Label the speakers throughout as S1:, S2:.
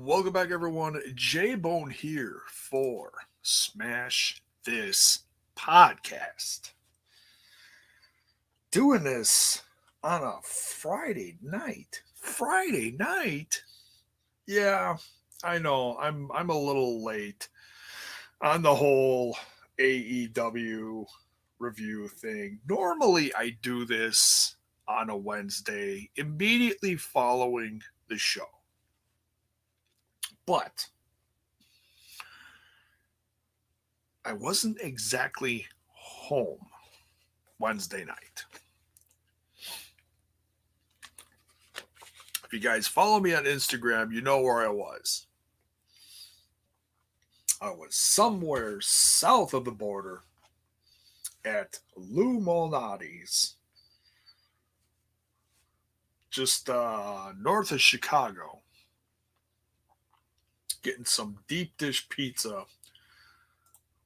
S1: Welcome back, everyone. JAYBONE here for Smash This Podcast. Doing this on a Friday night. Friday night? Yeah, I know. I'm a little late on the whole AEW review thing. Normally, I do this on a Wednesday immediately following the show. But I wasn't exactly home Wednesday night. If you guys follow me on Instagram, you know where I was. I was somewhere south of the border at Lou Malnati's, just north of Chicago, getting some deep dish pizza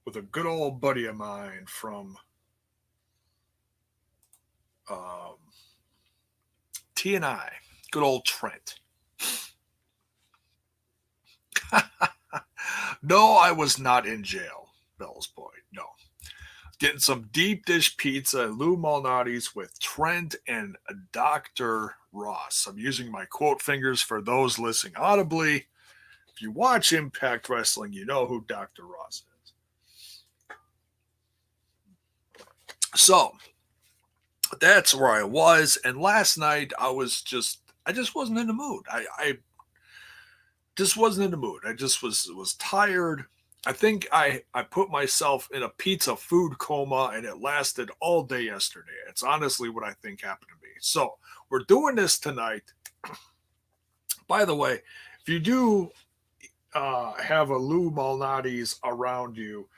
S1: with a good old buddy of mine from T&I, good old Trent. No, I was not in jail, Bell's boy. No. Getting some deep dish pizza at Lou Malnati's with Trent and Dr. Ross. I'm using my quote fingers for those listening audibly. If you watch Impact Wrestling, you know who Dr. Ross is. So, that's where I was. And last night, I just wasn't in the mood. I just wasn't in the mood. I just was tired. I think I put myself in a pizza food coma, and it lasted all day yesterday. It's honestly what I think happened to me. So, we're doing this tonight. By the way, if you do have a Lou Malnati's around you,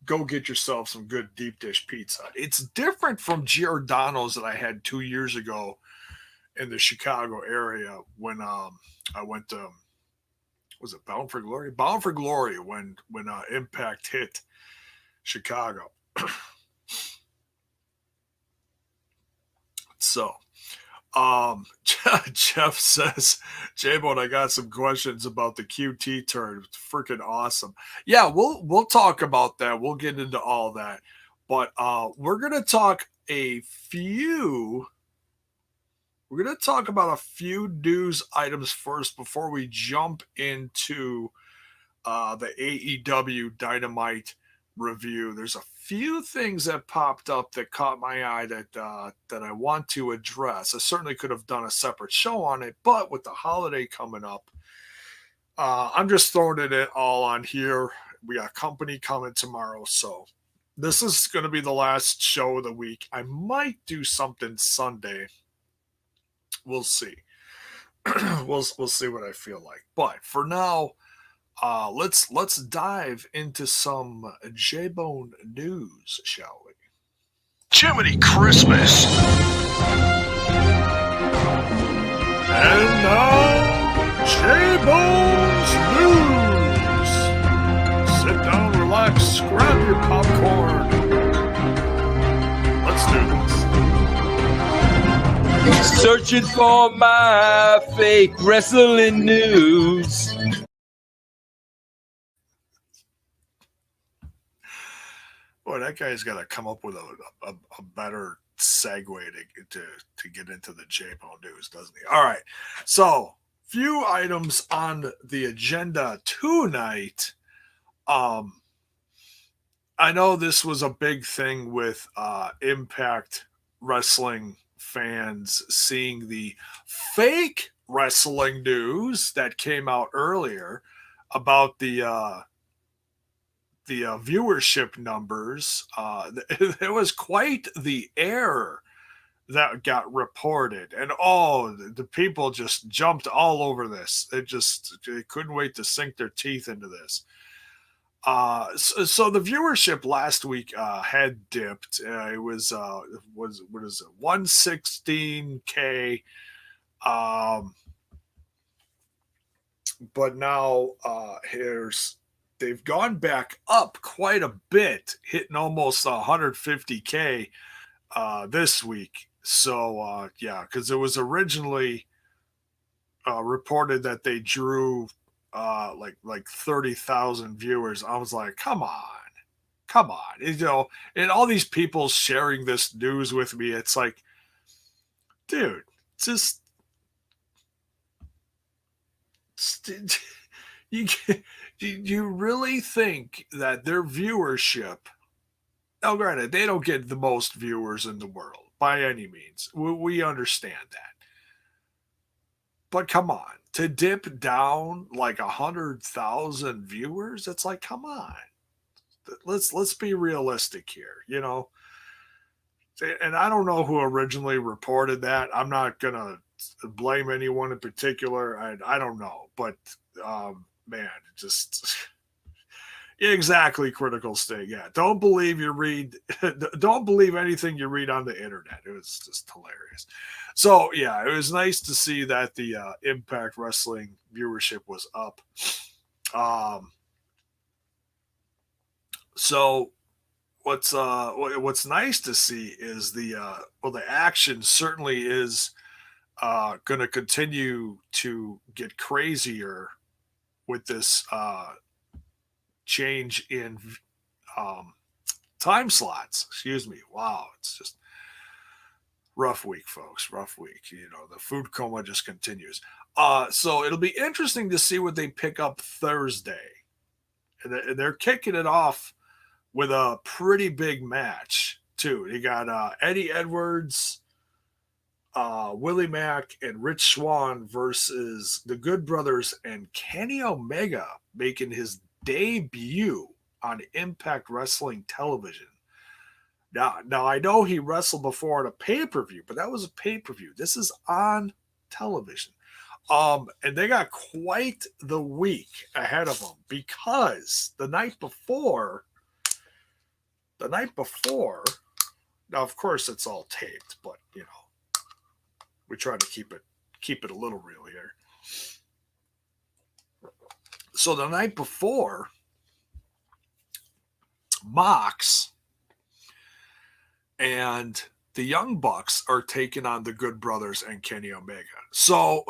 S1: go get yourself some good deep dish pizza. It's different from Giordano's that I had 2 years ago in the Chicago area when I went to, was it Bound for Glory? Bound for Glory when Impact hit Chicago. So, Jeff says, JAYBONE, I got some questions about the QT turn. It's freaking awesome. Yeah, we'll talk about that. We'll get into all that. But we're gonna talk about a few news items first before we jump into the AEW Dynamite review. There's a few things that popped up that caught my eye that I want to address. I certainly could have done a separate show on it, but with the holiday coming up, I'm just throwing it all on here. We got company coming tomorrow, so this is going to be the last show of the week. I might do something Sunday. We'll see. we'll see what I feel like. But for now, let's dive into some JAYBONE news, shall we? Jiminy Christmas! And now, JAYBONE's news! Sit down, relax, grab your popcorn. Let's do this.
S2: Searching for my fake wrestling news.
S1: Boy, that guy's got to come up with a better segue to get into the JAYBONE news, doesn't he? All right. So, few items on the agenda tonight. I know this was a big thing with Impact Wrestling fans seeing the fake wrestling news that came out earlier about the viewership numbers. There was quite the error that got reported, and the people just jumped all over this. They couldn't wait to sink their teeth into this. So the viewership last week had dipped. It was what is it, 116K. But now they've gone back up quite a bit, hitting almost 150K this week. So yeah, because it was originally reported that they drew like 30,000 viewers. I was like, come on, and all these people sharing this news with me. It's like, dude, just you you really think that their viewership? Now, granted, they don't get the most viewers in the world by any means. We understand that. But come on, to dip down like 100,000 viewers, it's like, come on. Let's be realistic here, And I don't know who originally reported that. I'm not gonna blame anyone in particular. I don't know, but man, just exactly, critical state. Yeah, don't believe don't believe anything you read on the internet. It was just hilarious. So yeah, it was nice to see that the Impact Wrestling viewership was up. So what's nice to see is the action certainly is going to continue to get crazier with this change in time slots. Excuse me. Wow, it's just rough week, folks. Rough week. The food coma just continues. So it'll be interesting to see what they pick up Thursday, and they're kicking it off with a pretty big match too. You got Eddie Edwards, Willie Mack, and Rich Swann versus the Good Brothers and Kenny Omega making his debut on Impact Wrestling television. Now I know he wrestled before on a pay-per-view, but that was a pay-per-view. This is on television. And they got quite the week ahead of them because the night before, now of course it's all taped, but we try to keep it a little real here. So the night before, Mox and the Young Bucks are taking on the Good Brothers and Kenny Omega. So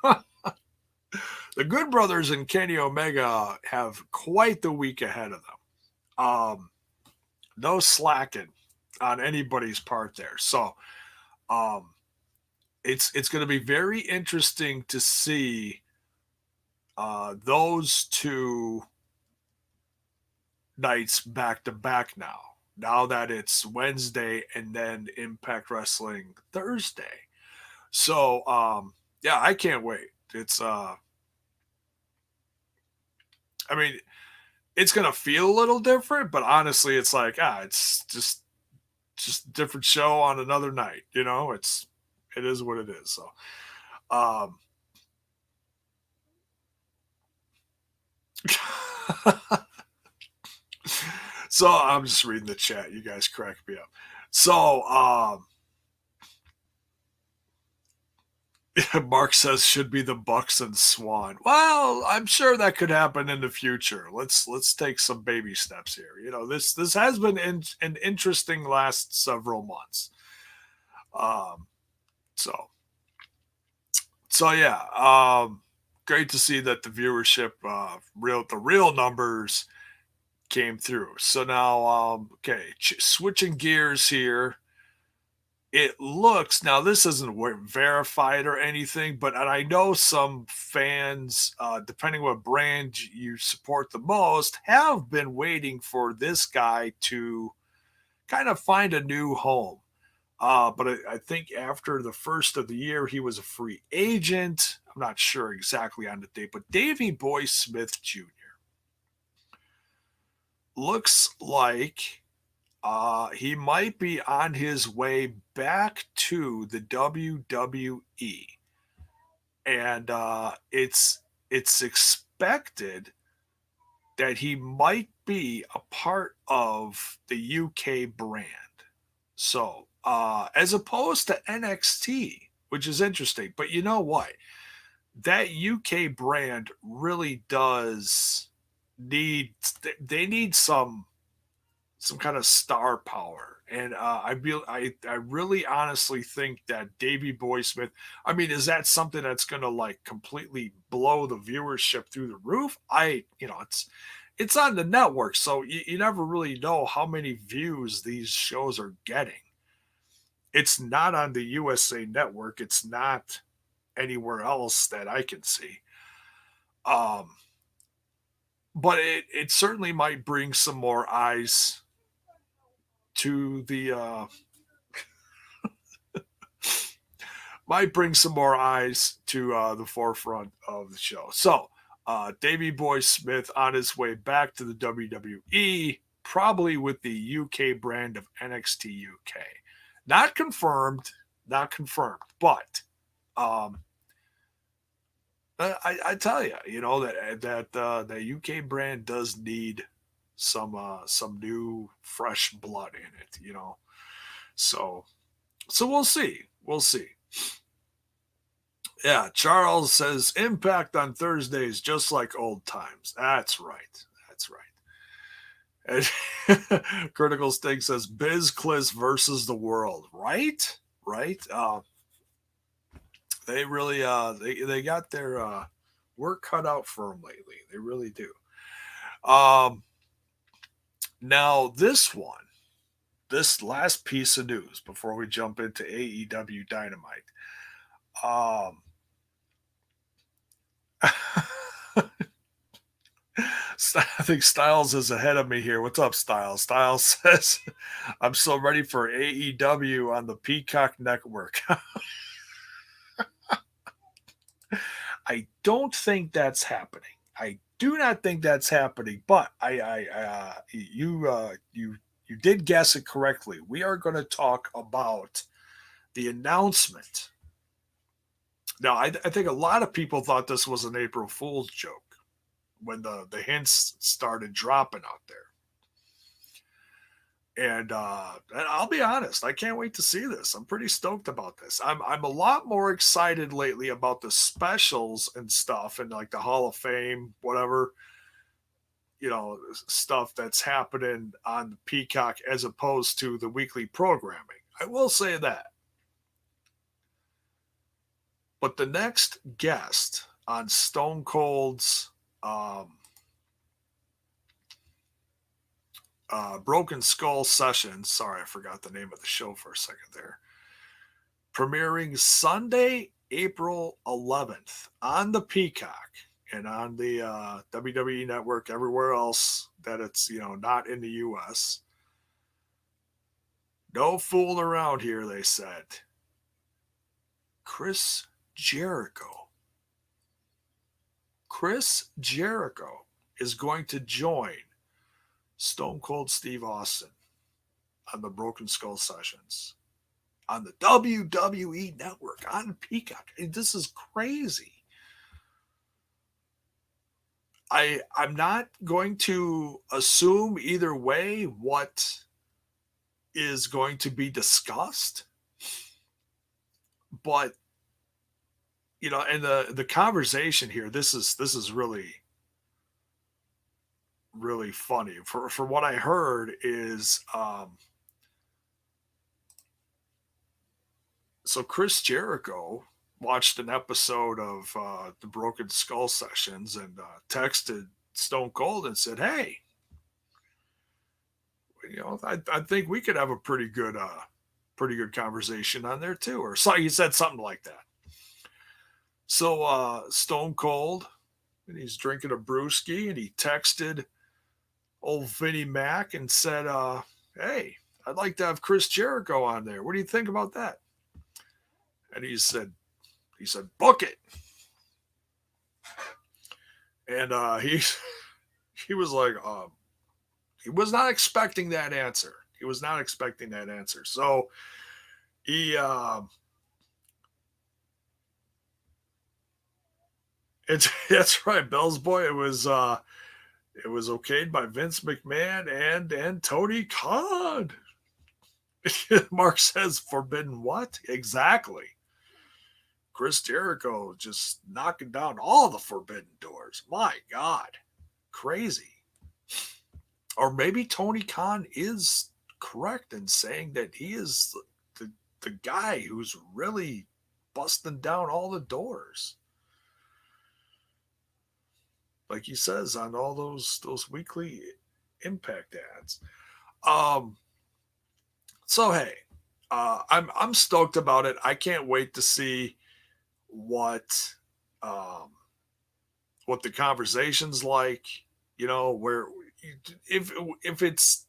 S1: the Good Brothers and Kenny Omega have quite the week ahead of them. No slacking on anybody's part there. So it's going to be very interesting to see those two nights back to back now that it's Wednesday and then Impact Wrestling Thursday. So yeah, I can't wait. It's it's gonna feel a little different, but honestly it's like it's just a different show on another night. It is what it is. So so I'm just reading the chat. You guys crack me up. So Marq says should be the Bucks and Swan. Well, I'm sure that could happen in the future. Let's take some baby steps here. This has been an interesting last several months. So yeah, great to see that the viewership, the real numbers came through. So now, switching gears here. It looks, now this isn't verified or anything, but I know some fans, depending what brand you support the most, have been waiting for this guy to kind of find a new home. But I think after the first of the year, he was a free agent. I'm not sure exactly on the date, but Davey Boy Smith Jr. looks like he might be on his way back to the WWE. And it's expected that he might be a part of the UK brand. So, as opposed to NXT, which is interesting. But you know what? That UK brand really does need some some kind of star power. And I really honestly think that Davey Boy Smith, I mean, is that something that's going to like completely blow the viewership through the roof? It's on the network, so you never really know how many views these shows are getting. It's not on the USA Network. It's not anywhere else that I can see. Um, but it certainly might bring some more eyes to the the forefront of the show. So Davey Boy Smith on his way back to the WWE, probably with the UK brand of NXT UK. Not confirmed, but I tell you, that UK brand does need some new fresh blood in it, So we'll see. We'll see. Yeah, Charles says Impact on Thursdays just like old times. That's right. That's right. And Critical Sting says Biz Cliss versus the world. Right? Right? They really they got their work cut out for them lately. They really do. Now this last piece of news before we jump into AEW Dynamite. I think Styles is ahead of me here. What's up, Styles? Styles says, I'm so ready for AEW on the Peacock Network. I don't think that's happening. I do not think that's happening, but you did guess it correctly. We are going to talk about the announcement. Now, I think a lot of people thought this was an April Fool's joke when the hints started dropping out there. And I'll be honest, I can't wait to see this. I'm pretty stoked about this. I'm a lot more excited lately about the specials and stuff and like the Hall of Fame, whatever, stuff that's happening on Peacock as opposed to the weekly programming. I will say that. But the next guest on Stone Cold's Broken Skull Sessions. Sorry, I forgot the name of the show for a second there. Premiering Sunday, April 11th on the Peacock and on the WWE Network, everywhere else that it's, not in the U.S. No fooling around here, they said. Chris Jericho. Chris Jericho is going to join Stone Cold Steve Austin on the Broken Skull Sessions on the WWE Network on Peacock. This is crazy. I'm not going to assume either way what is going to be discussed, but and the conversation here, this is really funny. For what I heard is so Chris Jericho watched an episode of the Broken Skull Sessions and texted Stone Cold and said, "Hey, I think we could have a pretty good conversation on there too," or so he said something like that. So Stone Cold, and he's drinking a brewski, and he texted old Vinnie Mac and said, "Hey, I'd like to have Chris Jericho on there. What do you think about that?" And he said, "Book it." And he was like, he was not expecting that answer. So he that's right, Bell's boy. It was okayed by Vince McMahon and Tony Khan. Mark says, "Forbidden what?" Exactly. Chris Jericho just knocking down all the forbidden doors. My God. Crazy. Or maybe Tony Khan is correct in saying that he is the guy who's really busting down all the doors. Like he says on all those weekly Impact ads. Um, so hey, I'm stoked about it. I can't wait to see what um, what the conversation's like. You know, where if if it's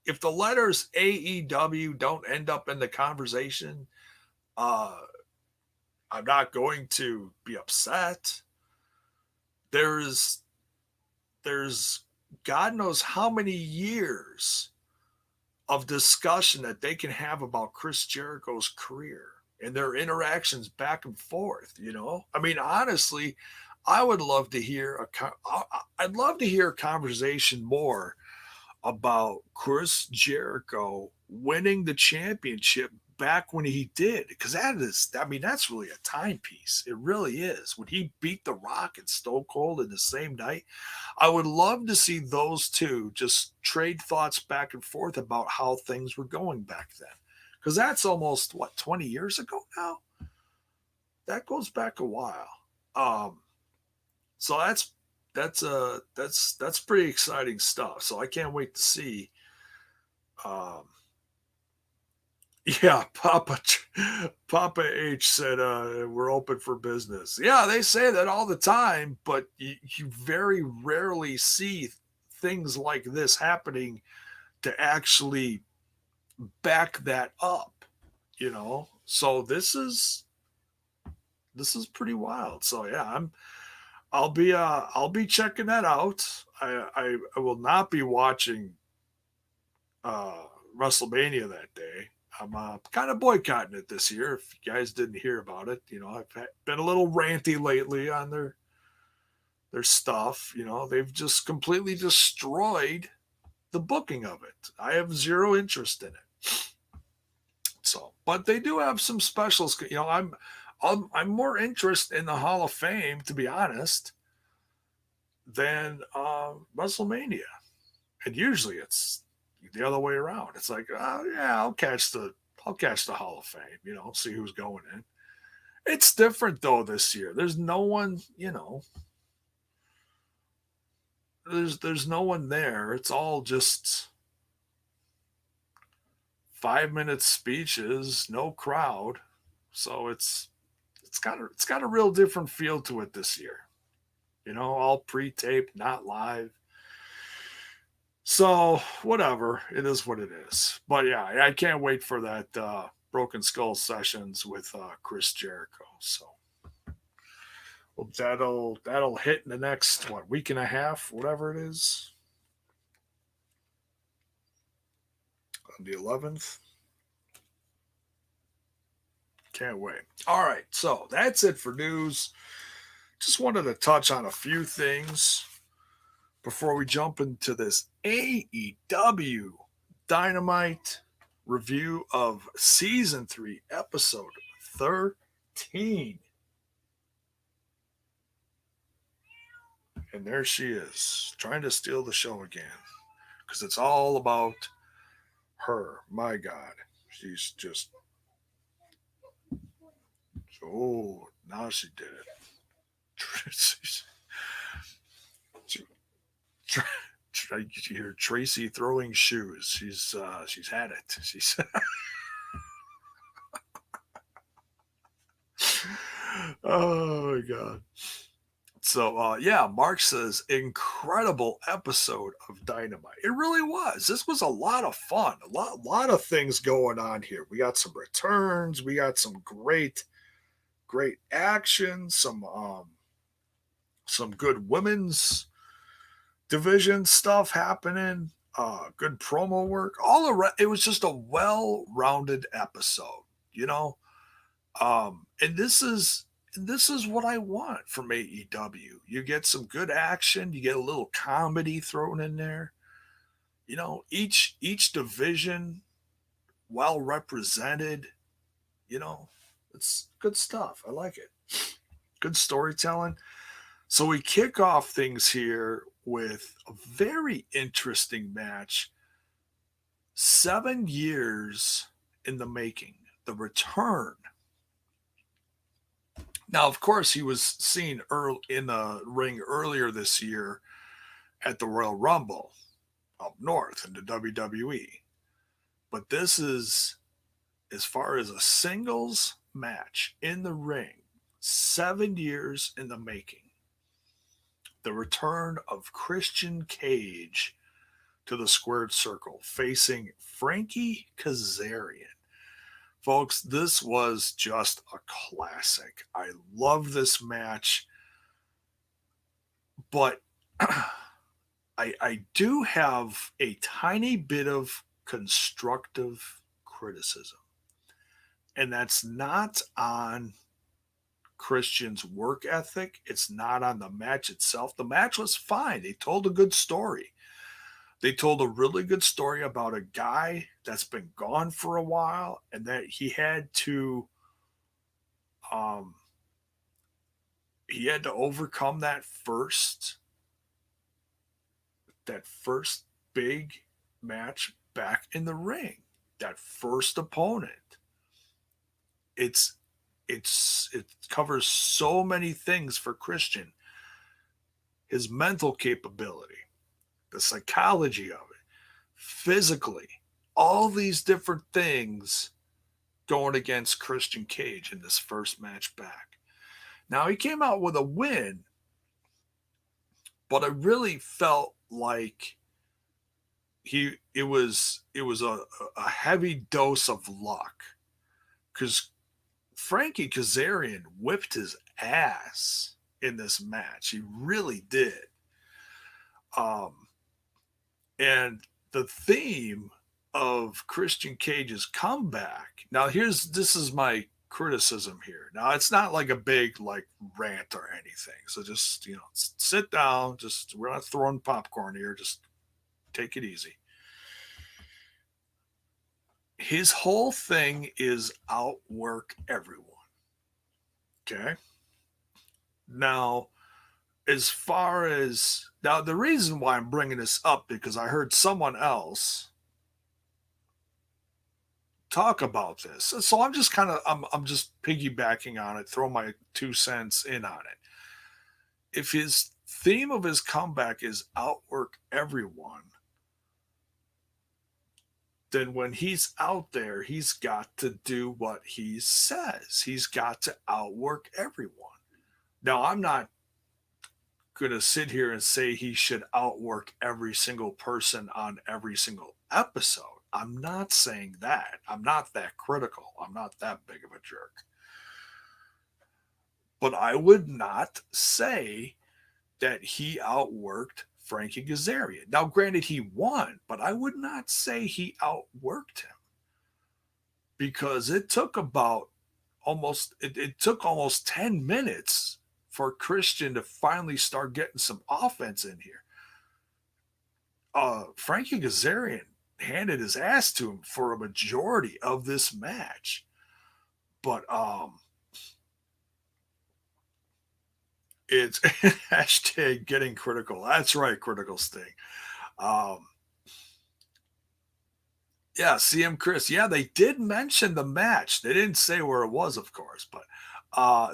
S1: if the letters AEW don't end up in the conversation, uh, I'm not going to be upset. There's there's God knows how many years of discussion that they can have about Chris Jericho's career and their interactions back and forth. You know, I mean, honestly, I would love to hear I'd love to hear a conversation more about Chris Jericho winning the championship back when he did, because that is, I mean, that's really a timepiece. It really is. When he beat The Rock and Stone Cold in the same night, I would love to see those two just trade thoughts back and forth about how things were going back then. Because that's almost, what, 20 years ago now? That goes back a while. So that's pretty exciting stuff. So I can't wait to see. Um, yeah, Papa H said we're open for business. Yeah, they say that all the time, but you very rarely see things like this happening to actually back that up. You know, so this is pretty wild. So yeah, I'll be checking that out. I will not be watching WrestleMania that day. I'm kind of boycotting it this year. If you guys didn't hear about it, you know, I've been a little ranty lately on their stuff. You know, they've just completely destroyed the booking of it. I have zero interest in it. So, but they do have some specials. You know, I'm more interested in the Hall of Fame, to be honest, than WrestleMania. And usually it's the other way around. It's like, oh yeah, I'll catch the Hall of Fame, you know, see who's going in. It's different though this year. There's no one, you know, there's no one there. It's all just 5 minute speeches, no crowd. So it's got a real different feel to it this year. You know, all pre-taped, not live. So whatever, it is what it is. But yeah, I can't wait for that Broken Skull sessions with Chris Jericho. So well, that'll hit in the next week and a half, whatever it is, on the 11th. Can't wait. All right, so that's it for news. Just wanted to touch on a few things before we jump into this AEW Dynamite review of Season 3, Episode 13. And there she is, trying to steal the show again. Because it's all about her. My God. She's just... Oh, now she did it. You hear Tracy throwing shoes. She's had it. She's oh my God. So yeah, Marq says incredible episode of Dynamite. It really was. This was a lot of fun. A lot of things going on here. We got some returns. We got some great action. Some good women's division stuff happening, good promo work, it was just a well-rounded episode, you know. And this is what I want from AEW. You get some good action, you get a little comedy thrown in there, you know. Each division well represented, you know. It's good stuff. I like it. Good storytelling. So we kick off things here with a very interesting match. 7 years in the making. The return. Now, of course, he was seen in the ring earlier this year at the Royal Rumble up north in the WWE. But this is, as far as a singles match in the ring, 7 years in the making. The return of Christian Cage to the squared circle, facing Frankie Kazarian. Folks, this was just a classic. I love this match, but I do have a tiny bit of constructive criticism, and that's not on Christian's work ethic. It's not on the match itself. The match was fine. They told a good story. They told a really good story about a guy that's been gone for a while and that he had to overcome that first big match back in the ring, that first opponent. It covers so many things for Christian. His mental capability, the psychology of it, physically, all these different things going against Christian Cage in this first match back. Now, he came out with a win, but I really felt like it was a heavy dose of luck, because Frankie Kazarian whipped his ass in this match. He really did. And the theme of Christian Cage's comeback. Now, this is my criticism here. Now, it's not like a big rant or anything. So just, sit down. We're not throwing popcorn here. Just take it easy. His whole thing is outwork everyone. Okay? Now, the reason why I'm bringing this up, because I heard someone else talk about this. So I'm just I'm just piggybacking on it, throw my 2 cents in on it. If his theme of his comeback is outwork everyone, then when he's out there, he's got to do what he says. He's got to outwork everyone. Now, I'm not going to sit here and say he should outwork every single person on every single episode. I'm not saying that. I'm not that critical. I'm not that big of a jerk. But I would not say that he outworked Frankie Kazarian. Now, granted, he won, but I would not say he outworked him, because it took almost 10 minutes for Christian to finally start getting some offense in here. Frankie Kazarian handed his ass to him for a majority of this match. But it's hashtag getting critical. That's right, critical Sting. Yeah, CM Chris. Yeah, they did mention the match. They didn't say where it was, of course, but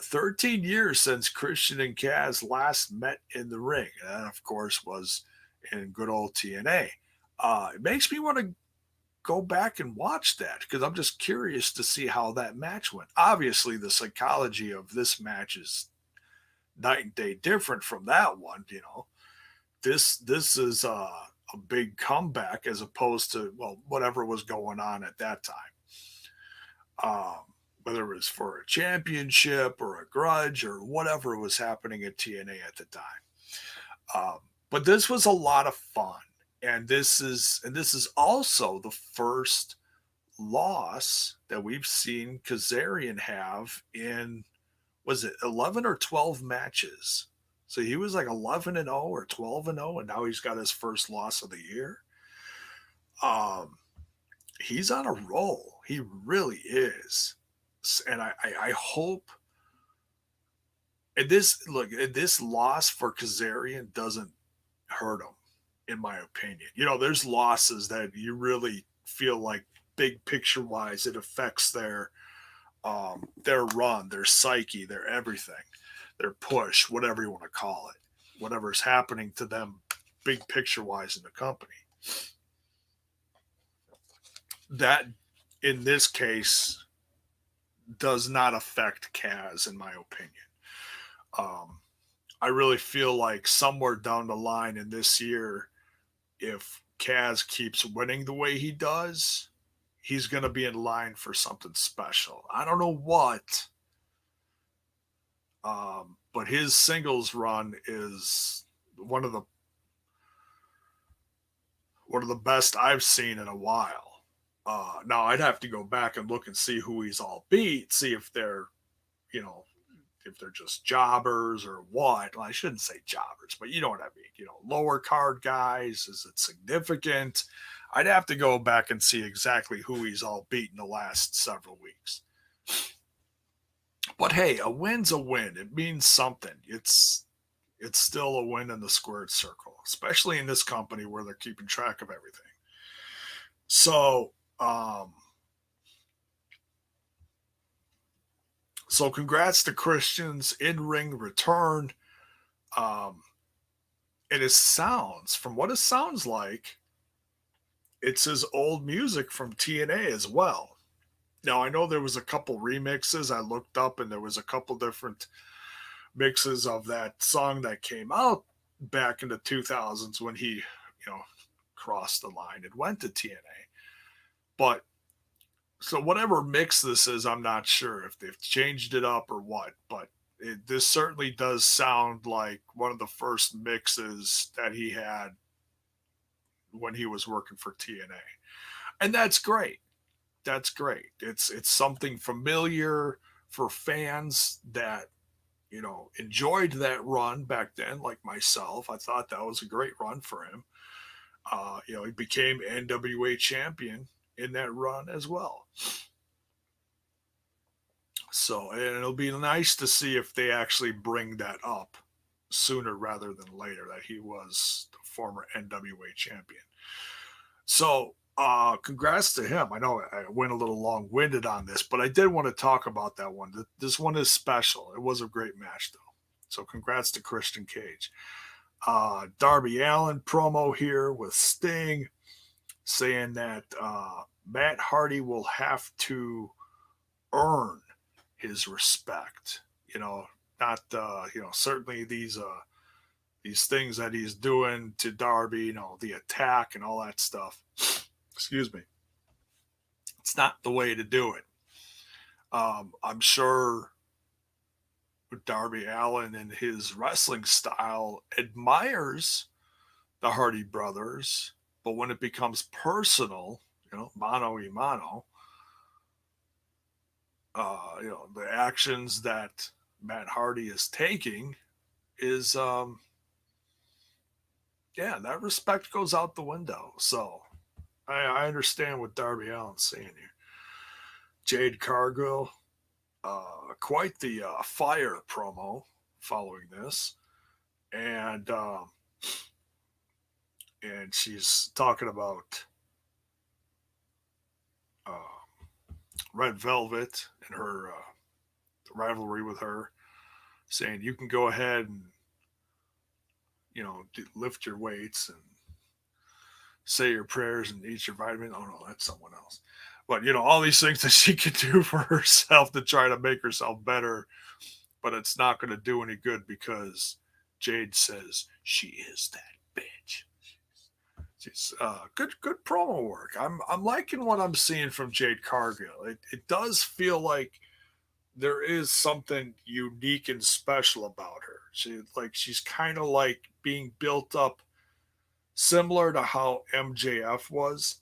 S1: 13 years since Christian and Kaz last met in the ring. And that, of course, was in good old TNA. It makes me want to go back and watch that, because I'm just curious to see how that match went. Obviously, the psychology of this match is night and day different from that one. This is a big comeback as opposed to, whatever was going on at that time. Whether it was for a championship or a grudge or whatever was happening at TNA at the time. But this was a lot of fun. And this is also the first loss that we've seen Kazarian have in, was it 11 or 12 matches? So he was like 11-0 or 12-0, and now he's got his first loss of the year. He's on a roll. He really is. And I hope, and this loss for Kazarian doesn't hurt him, in my opinion. There's losses that you really feel like big picture wise, it affects their run, their psyche, their everything, their push, whatever you want to call it, whatever's happening to them, big picture wise in the company. That, in this case, does not affect Kaz, in my opinion. I really feel like somewhere down the line in this year, if Kaz keeps winning the way he does, he's going to be in line for something special. I don't know what, but his singles run is one of the best I've seen in a while. Now I'd have to go back and look and see who he's all beat, see if they're, if they're just jobbers or what. Well, I shouldn't say jobbers, but you know what I mean. Lower card guys. Is it significant? I'd have to go back and see exactly who he's all beat in the last several weeks. But hey, a win's a win. It means something. It's still a win in the squared circle, especially in this company where they're keeping track of everything. So, congrats to Christian's in-ring return. From what it sounds like, it's his old music from TNA as well. Now, I know there was a couple remixes. I looked up and there was a couple different mixes of that song that came out back in the 2000s when he, crossed the line and went to TNA. But so whatever mix this is, I'm not sure if they've changed it up or what, but this certainly does sound like one of the first mixes that he had when he was working for TNA. And that's great. That's great. It's something familiar for fans that, enjoyed that run back then, like myself. I thought that was a great run for him. He became NWA champion in that run as well. So, and it'll be nice to see if they actually bring that up sooner rather than later, that he was the former NWA champion. So, congrats to him. I know I went a little long-winded on this, but I did want to talk about that one. This one is special. It was a great match, though. So, congrats to Christian Cage. Darby Allin promo here with Sting saying that Matt Hardy will have to earn his respect. Certainly these things that he's doing to Darby, the attack and all that stuff. Excuse me. It's not the way to do it. I'm sure Darby Allin and his wrestling style admires the Hardy brothers, but when it becomes personal, mano a mano, the actions that Matt Hardy is taking is, that respect goes out the window. So I understand what Darby Allin's saying here. Jade Cargill, quite the fire promo following this. And she's talking about Red Velvet and her rivalry with her, saying you can go ahead and lift your weights and say your prayers and eat your vitamin. Oh no, that's someone else. But all these things that she can do for herself to try to make herself better, but it's not going to do any good because Jade says she is that bitch. She's good promo work. I'm liking what I'm seeing from Jade Cargill. It does feel like there is something unique and special about her. She's kind of like being built up similar to how MJF was.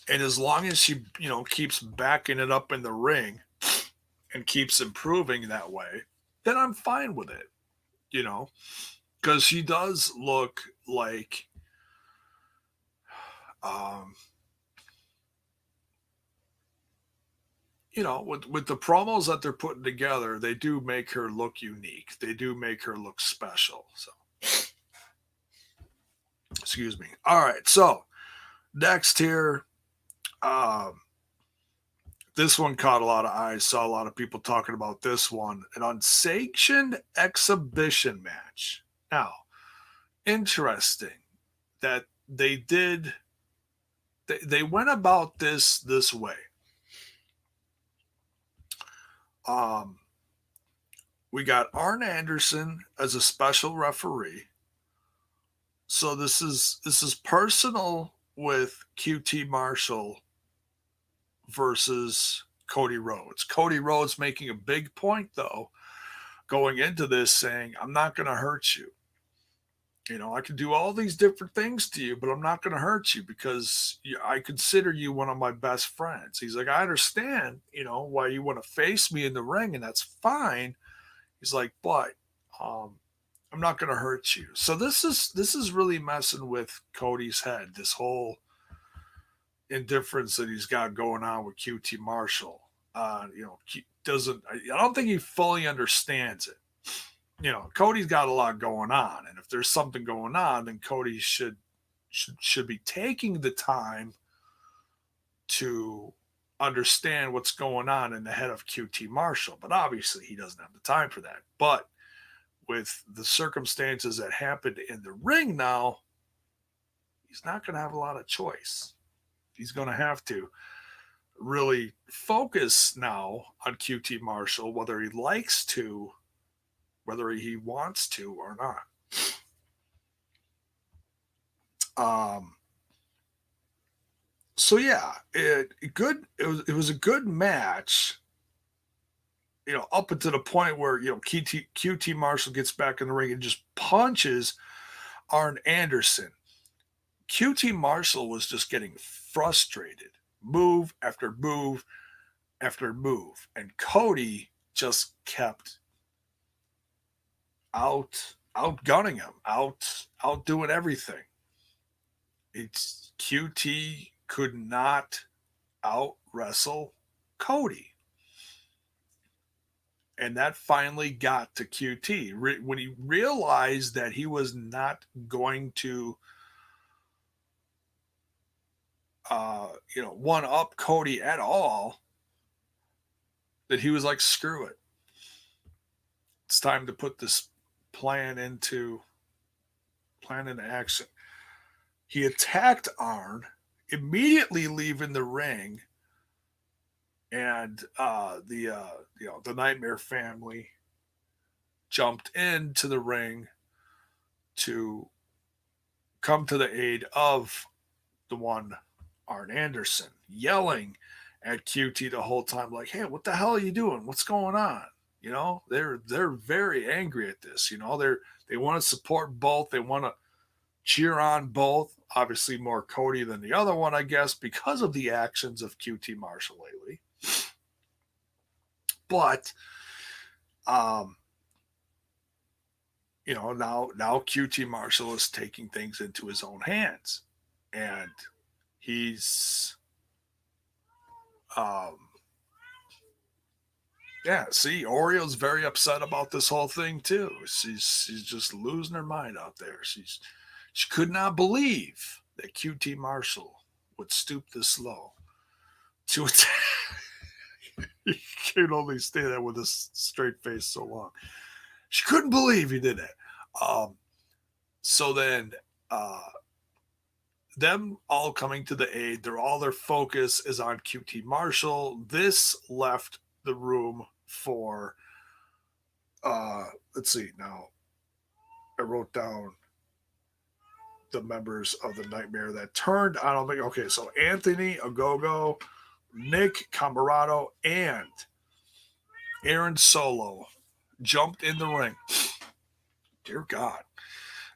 S1: And as long as she, keeps backing it up in the ring and keeps improving that way, then I'm fine with it, because she does look like with the promos that they're putting together, they do make her look unique. They do make her look special. So, excuse me. All right. So, next here, this one caught a lot of eyes. Saw a lot of people talking about this one. An unsanctioned exhibition match. Now, interesting that they did. They went about this way. We got Arn Anderson as a special referee. So this is personal with QT Marshall versus Cody Rhodes. Cody Rhodes making a big point though, going into this saying, I'm not going to hurt you. I can do all these different things to you, but I'm not going to hurt you because I consider you one of my best friends. He's like, I understand, why you want to face me in the ring, and that's fine. He's like, but I'm not going to hurt you. So this is really messing with Cody's head. This whole indifference that he's got going on with QT Marshall. I don't think he fully understands it. Cody's got a lot going on, and if there's something going on, then Cody should be taking the time to understand what's going on in the head of QT Marshall. But obviously he doesn't have the time for that. But with the circumstances that happened in the ring now, he's not going to have a lot of choice. He's going to have to really focus now on QT Marshall, whether he likes to, whether he wants to or not. So yeah, it was a good match. Up until the point where QT Marshall gets back in the ring and just punches Arn Anderson. QT Marshall was just getting frustrated, move after move after move, and Cody just kept outgunning him, out doing everything. It's QT could not out wrestle Cody. And that finally got to QT. When he realized that he was not going to one up Cody at all, that he was like, screw it. It's time to put this plan into action. He attacked Arn, immediately leaving the ring, and the Nightmare family jumped into the ring to come to the aid of the one Arn Anderson, yelling at QT the whole time, like, hey, what the hell are you doing? What's going on? They're very angry at this. They want to support both. They want to cheer on both. Obviously more Cody than the other one, I guess, because of the actions of QT Marshall lately. But now QT Marshall is taking things into his own hands, and he's Oreo's very upset about this whole thing too. She's just losing her mind out there. She could not believe that QT Marshall would stoop this low to attack. You can only stay there with a straight face so long. She couldn't believe he did that. So then them all coming to the aid, their focus is on QT Marshall. This left the room for let's see now. I wrote down the members of the Nightmare that turned on him. Okay, so Anthony Ogogo, Nick Camarato, and Aaron Solo jumped in the ring. Dear God.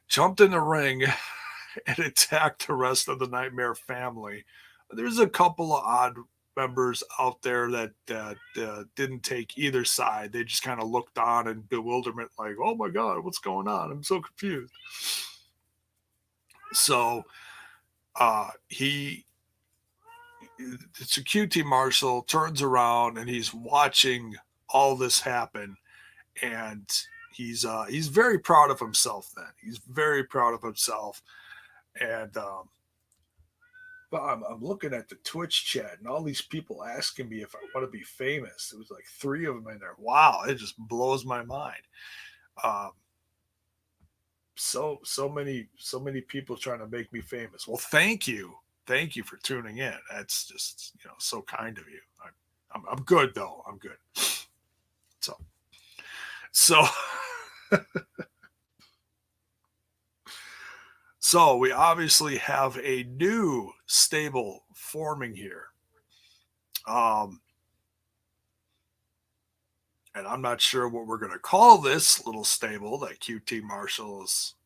S1: Jumped in the ring and attacked the rest of the Nightmare family. There's a couple of odd members out there that didn't take either side. They just kind of looked on in bewilderment, like, oh my God, what's going on? I'm so confused. So it's a QT Marshall turns around and he's watching all this happen, and he's very proud of himself. Then he's very proud of himself, and but I'm looking at the Twitch chat and all these people asking me if I want to be famous. It was like 3 of them in there. Wow, it just blows my mind. Um, so many people trying to make me famous. Well, thank you for tuning in. That's just so kind of you. I'm good though. I'm good. So so we obviously have a new stable forming here. And I'm not sure what we're going to call this little stable that QT Marshall is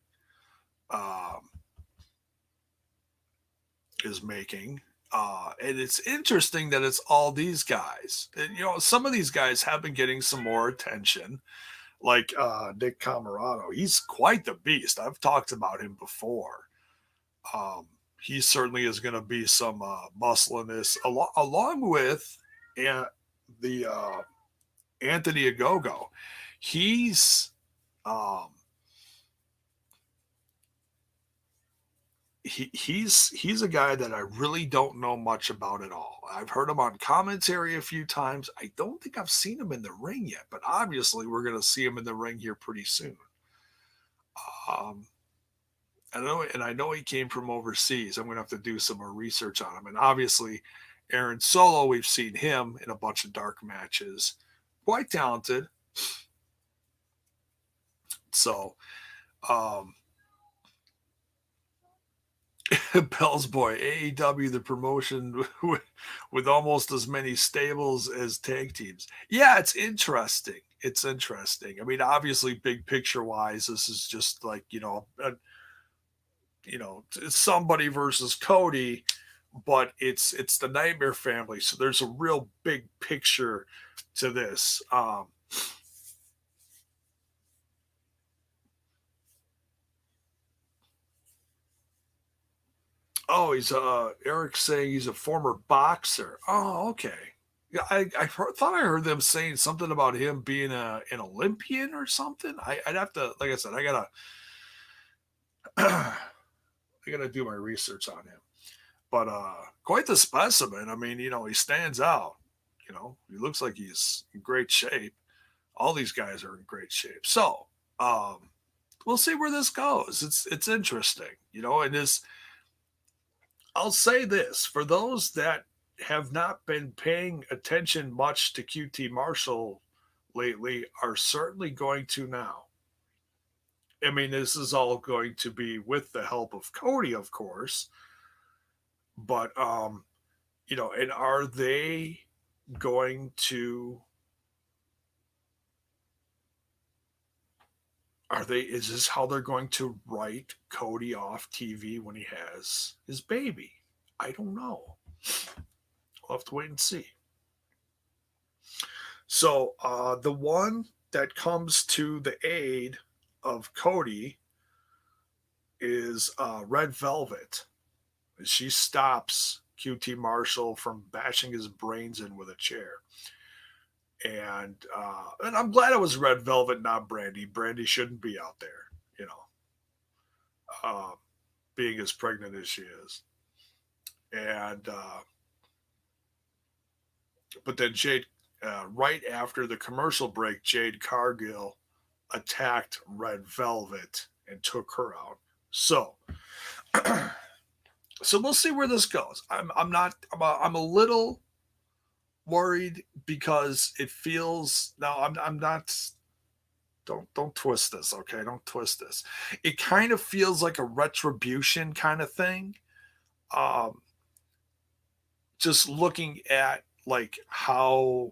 S1: making. And it's interesting that it's all these guys. And, some of these guys have been getting some more attention, like Nick Camarado. He's quite the beast. I've talked about him before. He certainly is going to be some muscle in this, along with the Anthony Ogogo. He's he's a guy that I really don't know much about at all. I've heard him on commentary a few times. I don't think I've seen him in the ring yet, but obviously we're going to see him in the ring here pretty soon. I know he came from overseas. I'm going to have to do some more research on him. And obviously, Aaron Solo, we've seen him in a bunch of dark matches. Quite talented. So, Bell's Boy, AEW, the promotion with almost as many stables as tag teams. Yeah, it's interesting. It's interesting. I mean, obviously, big picture wise, this is just like, it's somebody versus Cody, but it's the Nightmare Family. So there's a real big picture to this. Oh, he's Eric's saying he's a former boxer. Oh, okay. Yeah, I thought I heard them saying something about him being an Olympian or something. I'd have to, like I said, I gotta do my research on him. But quite the specimen. I mean, he stands out. He looks like he's in great shape. All these guys are in great shape. So we'll see where this goes. It's interesting, and this. I'll say this for those that have not been paying attention much to QT Marshall lately are certainly going to now. I mean, this is all going to be with the help of Cody, of course. But and are they going to is this how they're going to write Cody off TV when he has his baby? I don't know. We'll have to wait and see. So the one that comes to the aid of Cody is Red Velvet. She stops QT Marshall from bashing his brains in with a chair. And I'm glad it was Red Velvet, not Brandy. Brandy shouldn't be out there, being as pregnant as she is. And but then Jade, right after the commercial break, Jade Cargill attacked Red Velvet and took her out. So, so we'll see where this goes. I'm a little worried because it feels I'm not. Don't twist this, okay? Don't twist this. It kind of feels like a retribution kind of thing. Just looking at like how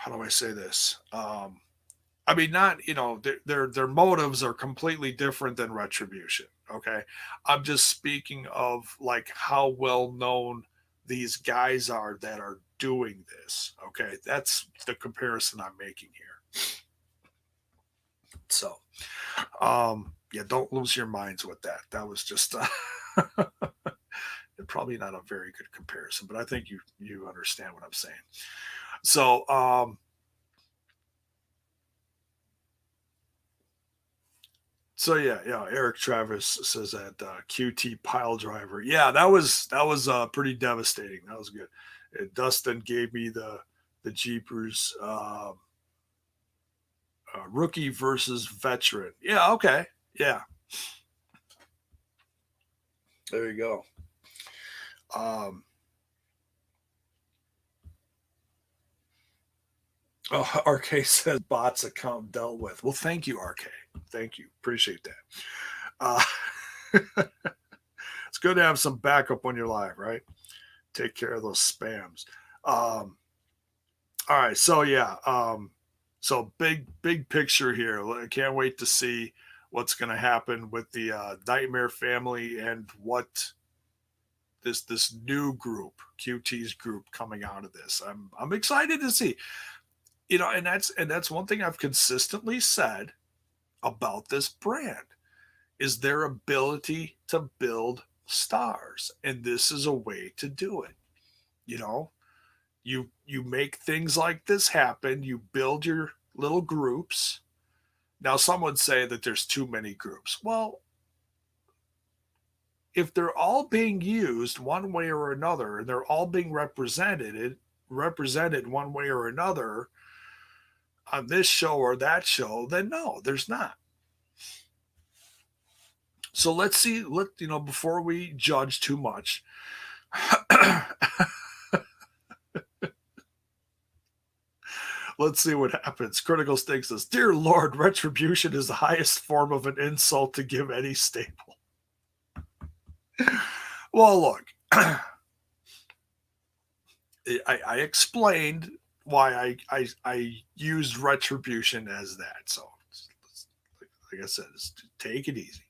S1: do I say this? I mean, not their motives are completely different than retribution. Okay, I'm just speaking of like how well known these guys are that are doing this. Okay, that's the comparison I'm making here. So, yeah, don't lose your minds with that. That was just probably not a very good comparison, but I think you understand what I'm saying. So, yeah. Eric Travis says that QT pile driver. Yeah, that was pretty devastating. That was good. Dustin gave me the Jeepers rookie versus veteran. Yeah, okay, yeah. There you go. RK says bots account dealt with. Well, thank you, RK. Thank you. Appreciate that. It's good to have some backup when you're live, right? Take care of those spams. All right. So, yeah. So big picture here. I can't wait to see what's going to happen with the Nightmare family and what this new group, QT's group, coming out of this. I'm excited to see. And that's one thing I've consistently said about this brand is their ability to build stars, and this is a way to do it. You make things like this happen. You build your little groups. Now, some would say that there's too many groups. Well, if they're all being used one way or another, and they're all being represented one way or another on this show or that show, then no, there's not. So let's see. Before we judge too much. Let's see what happens. Critical Stink says, "Dear Lord, retribution is the highest form of an insult to give any stable." Well, look, I explained why I used retribution as that. So, like I said, take it easy.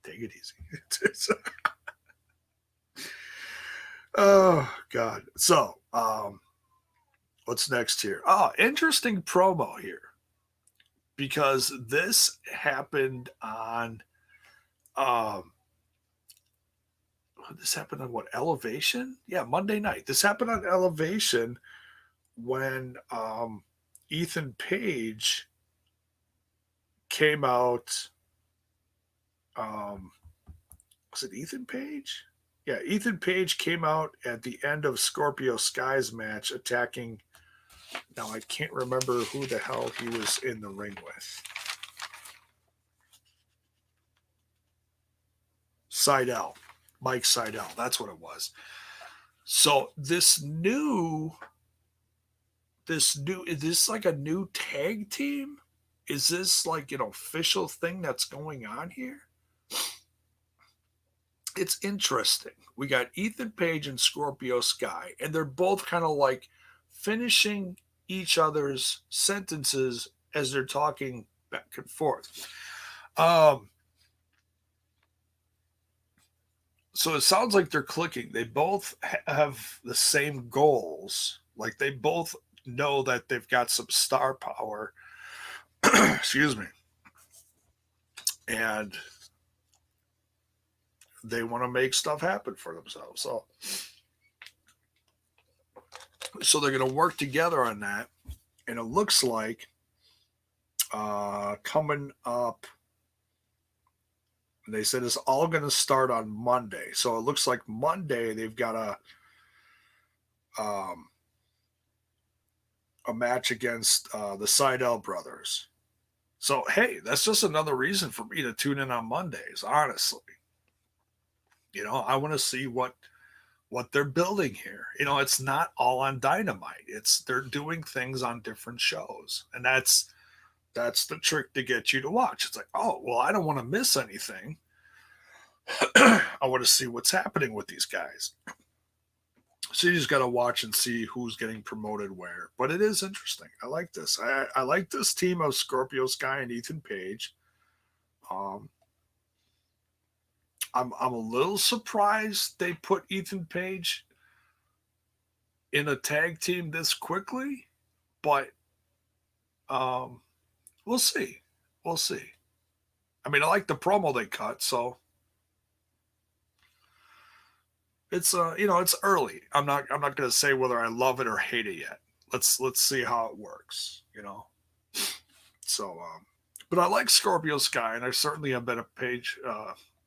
S1: Take it easy. Oh God. So, what's next here? Oh, interesting promo here, because this happened on this happened on what, Elevation? Yeah, Monday night. This happened on Elevation when Ethan Page came out. Was it Ethan Page? Yeah, Ethan Page came out at the end of Scorpio Sky's match attacking. Now, I can't remember who the hell he was in the ring with. Seidel. Mike Seidel. That's what it was. So is this like a new tag team? Is this like an official thing that's going on here? It's interesting. We got Ethan Page and Scorpio Sky, and they're both kind of like finishing each other's sentences as they're talking back and forth. So it sounds like they're clicking. They both have the same goals. Like they both know that they've got some star power. Excuse me. And they want to make stuff happen for themselves. So they're going to work together on that. And it looks like coming up, they said it's all going to start on Monday. So it looks like Monday they've got a match against the Seidel brothers. So, hey, that's just another reason for me to tune in on Mondays, honestly. I want to see what they're building here. It's not all on Dynamite. They're doing things on different shows. And that's the trick to get you to watch. It's like, oh, well, I don't want to miss anything. I want to see what's happening with these guys. So you just got to watch and see who's getting promoted where. But it is interesting. I like this. I like this team of Scorpio Sky and Ethan Page. I'm a little surprised they put Ethan Page in a tag team this quickly, but we'll see. We'll see. I mean, I like the promo they cut, so it's it's early. I'm not going to say whether I love it or hate it yet. Let's see how it works. So but I like Scorpio Sky, and I certainly have been a Page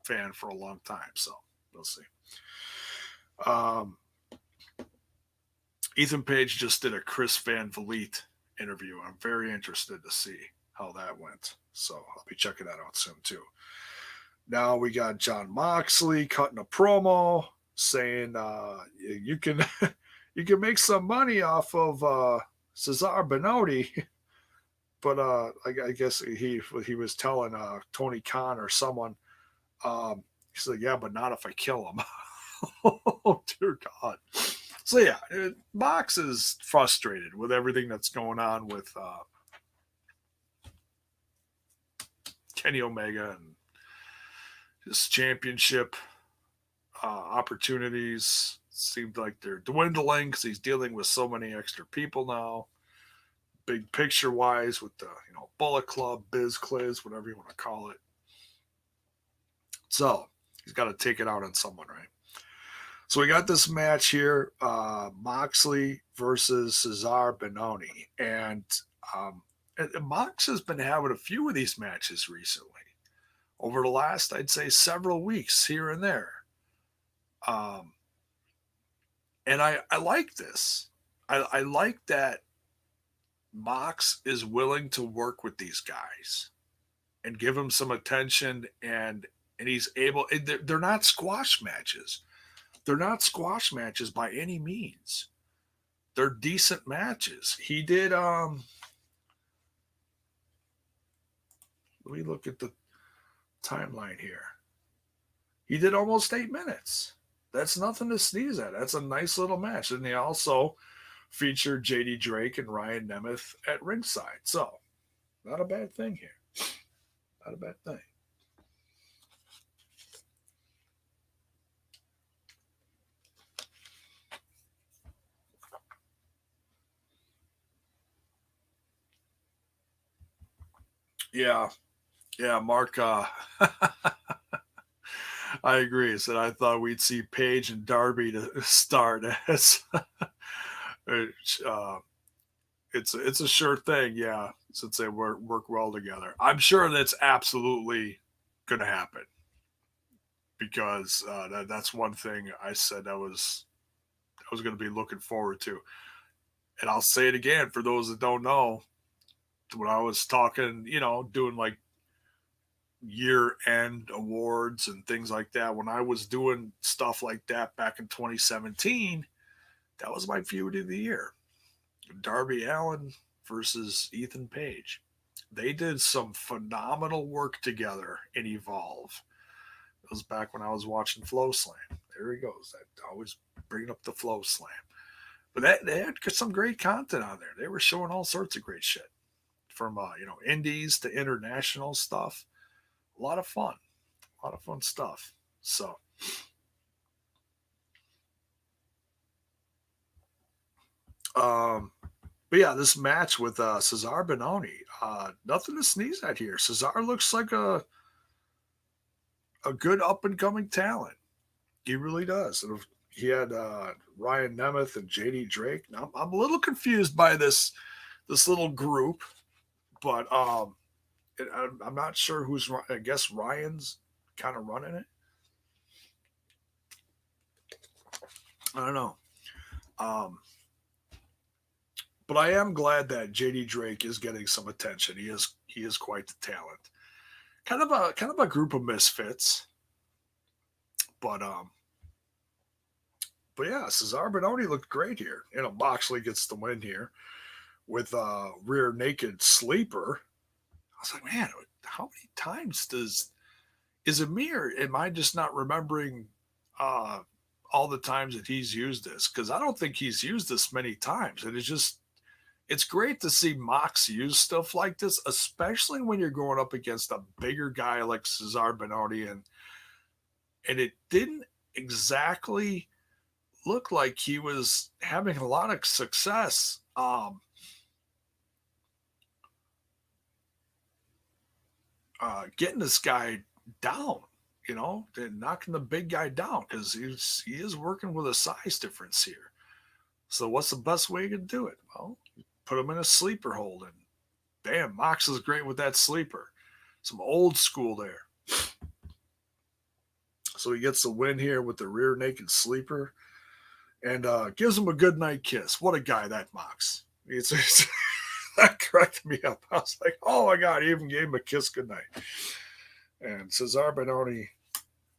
S1: fan for a long time. So we'll see. Ethan Page just did a Chris Van Vliet interview. I'm very interested to see how that went. So I'll be checking that out soon too. Now we got Jon Moxley cutting a promo saying you can you can make some money off of Cezar Bononi, but I guess he was telling Tony Khan or someone. He said, "Yeah, but not if I kill him." Oh dear God. So yeah, Mox is frustrated with everything that's going on with Kenny Omega and his championship opportunities. Seems like they're dwindling because he's dealing with so many extra people now. Big picture wise, with the Bullet Club, Biz Cliz, whatever you want to call it. So he's got to take it out on someone, right? So we got this match here, Moxley versus Cezar Bononi. And Mox has been having a few of these matches recently. Over the last, I'd say, several weeks here and there. And I like this. I like that Mox is willing to work with these guys and give them some attention, and he's able. They're not squash matches. They're not squash matches by any means. They're decent matches. He did let me look at the timeline here. He did almost 8 minutes. That's nothing to sneeze at. That's a nice little match. And they also featured JD Drake and Ryan Nemeth at ringside. So, not a bad thing here. Not a bad thing. Yeah, Marq. I agree. Said I thought we'd see Paige and Darby to start as. It's a sure thing, yeah. Since they work well together, I'm sure that's absolutely going to happen. Because that's one thing I said I was going to be looking forward to, and I'll say it again for those that don't know. When I was talking, doing like year-end awards and things like that, when I was doing stuff like that back in 2017, that was my feud of the year. Darby Allin versus Ethan Page. They did some phenomenal work together in Evolve. It was back when I was watching Flow Slam. There he goes. I always bring up the Flow Slam. But they had some great content on there. They were showing all sorts of great shit. From indies to international stuff. A lot of fun stuff. So but yeah, this match with Cezar Bononi, nothing to sneeze at here. Cezar looks like a good up and coming talent. He really does. And he had Ryan Nemeth and JD Drake. Now I'm a little confused by this little group. But I'm not sure who's. I guess Ryan's kind of running it. I don't know. But I am glad that JD Drake is getting some attention. He is quite the talent. Kind of a group of misfits. But yeah, Cezar Bononi looked great here. Moxley gets the win here with rear naked sleeper. I was like, man, how many times is it me, or am I just not remembering all the times that he's used this? Because I don't think he's used this many times. And it's great to see Mox use stuff like this, especially when you're going up against a bigger guy like Cezar Bononi, and it didn't exactly look like he was having a lot of success. Getting this guy down. they're knocking the big guy down because he is working with a size difference here. So what's the best way to do it? Well, put him in a sleeper hold, and bam, Mox is great with that sleeper. Some old school there. So he gets the win here with the rear naked sleeper, and gives him a good night kiss. What a guy that Mox. That cracked me up. I was like, oh my god, he even gave him a kiss goodnight. And Cezar Bononi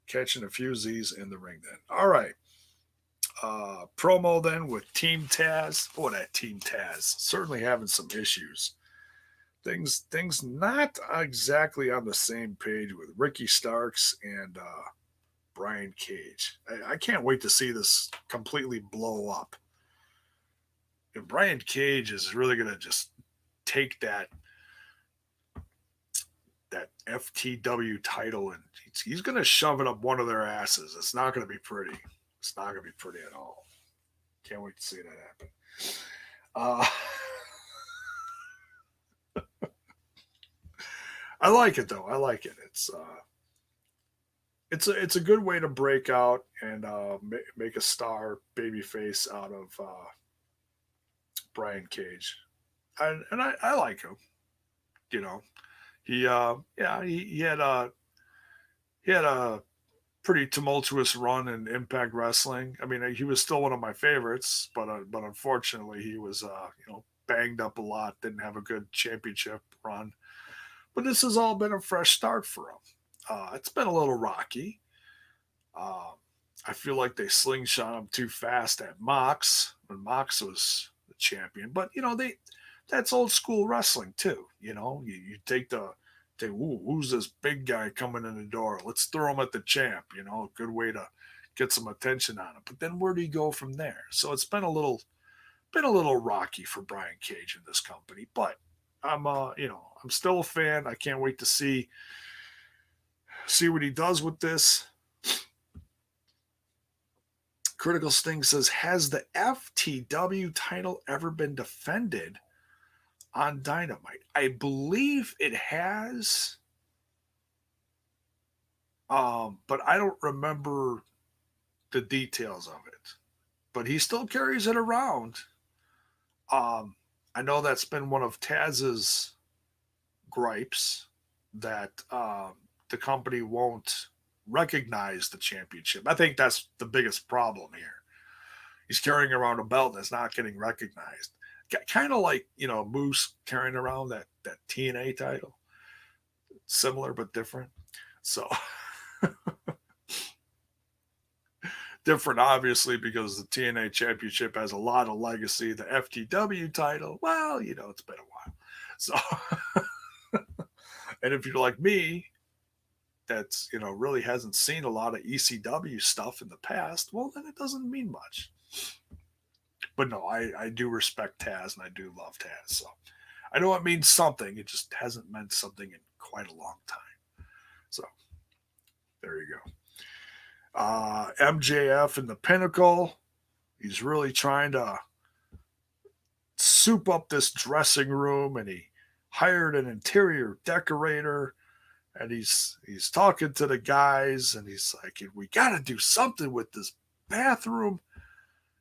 S1: catching a few Z's in the ring then. All right. Promo then with Team Taz. Oh, that Team Taz. Certainly having some issues. Things not exactly on the same page with Ricky Starks and Brian Cage. I can't wait to see this completely blow up. And Brian Cage is really going to just take that FTW title and he's going to shove it up one of their asses. It's not going to be pretty. It's not going to be pretty at all. Can't wait to see that happen. I like it though. I like it. It's a good way to break out and make a star babyface out of Brian Cage, and I like him. He had a pretty tumultuous run in Impact Wrestling. I mean, he was still one of my favorites, but unfortunately he was banged up a lot. Didn't have a good championship run. But this has all been a fresh start for him. It's been a little rocky. I feel like they slingshot him too fast at Mox when Mox was the champion. But that's old school wrestling too. You take who's this big guy coming in the door? Let's throw him at the champ. A good way to get some attention on him. But then where do you go from there? So it's been a little rocky for Brian Cage in this company. But I'm still a fan. I can't wait to see what he does with this. Critical Sting says, has the FTW title ever been defended on Dynamite? I believe it has. But I don't remember the details of it. But he still carries it around. I know that's been one of Taz's gripes that the company won't recognize the championship. I think that's the biggest problem here. He's carrying around a belt that's not getting recognized. Kind of like, Moose carrying around that TNA title. Similar but different. So different, obviously, because the TNA championship has a lot of legacy. The FTW title, well, it's been a while. So, and if you're like me, that's, really hasn't seen a lot of ECW stuff in the past, well, then it doesn't mean much. But no, I do respect Taz and I do love Taz. So I know it means something. It just hasn't meant something in quite a long time. So there you go. MJF in the Pinnacle. He's really trying to soup up this dressing room, and he hired an interior decorator, and he's talking to the guys, and he's like, we got to do something with this bathroom.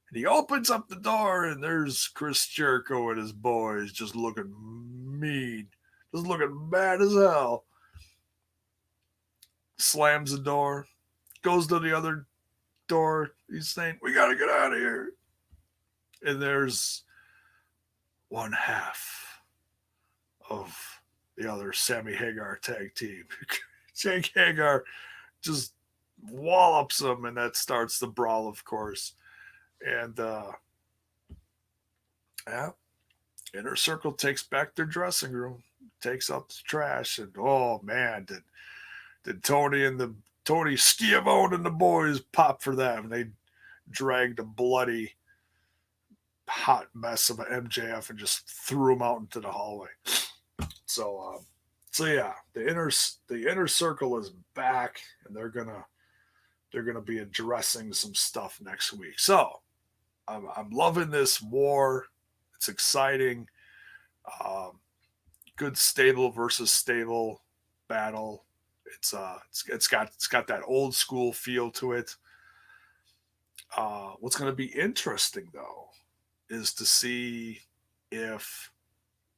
S1: And he opens up the door, and there's Chris Jericho and his boys just looking mean, just looking mad as hell. Slams the door, goes to the other door. He's saying, we got to get out of here. And there's one half of the other Sammy Hagar tag team. Jake Hagar just wallops him, and that starts the brawl, of course. And Inner Circle takes back their dressing room, takes out the trash, and oh man, did Tony Schiavone and the boys pop for them. They dragged a bloody hot mess of an MJF and just threw him out into the hallway. So yeah, the inner circle is back, and they're gonna be addressing some stuff next week. So I'm loving this war. It's exciting. Good stable versus stable battle. It's got that old school feel to it. What's going to be interesting though is to see if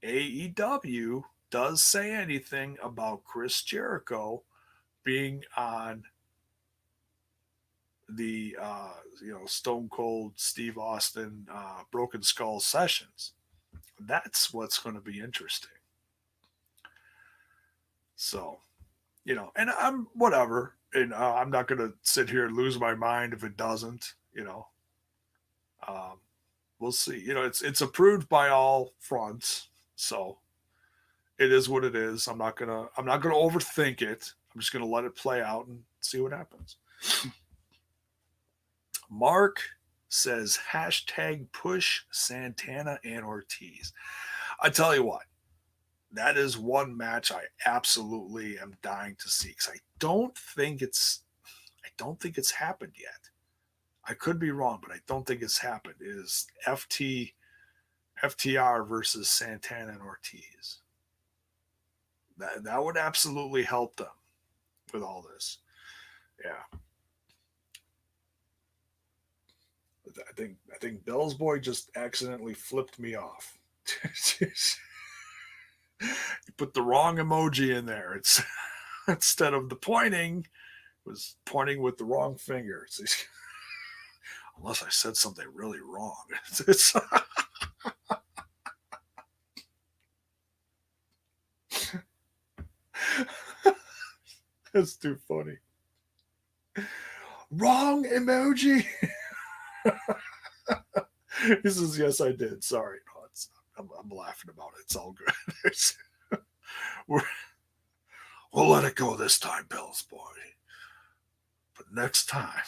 S1: AEW does say anything about Chris Jericho being on the Stone Cold Steve Austin Broken Skull sessions. That's what's going to be interesting. So, and I'm whatever, and I'm not going to sit here and lose my mind if it doesn't. We'll see. It's approved by all fronts, so it is what it is. I'm not gonna overthink it. I'm just gonna let it play out and see what happens. Marq says #push Santana and Ortiz. I tell you what, that is one match I absolutely am dying to see because I don't think it's happened yet. I could be wrong, but I don't think it's happened. It is FTR versus Santana and Ortiz. That would absolutely help them with all this. Yeah. I think Bell's Boy just accidentally flipped me off. You put the wrong emoji in there. It's instead of the pointing, it was pointing with the wrong finger. Unless I said something really wrong. It's That's too funny. Wrong emoji. He says, yes, I did. Sorry. No, I'm laughing about it. It's all good. We'll let it go this time, Bell's Boy. But next time.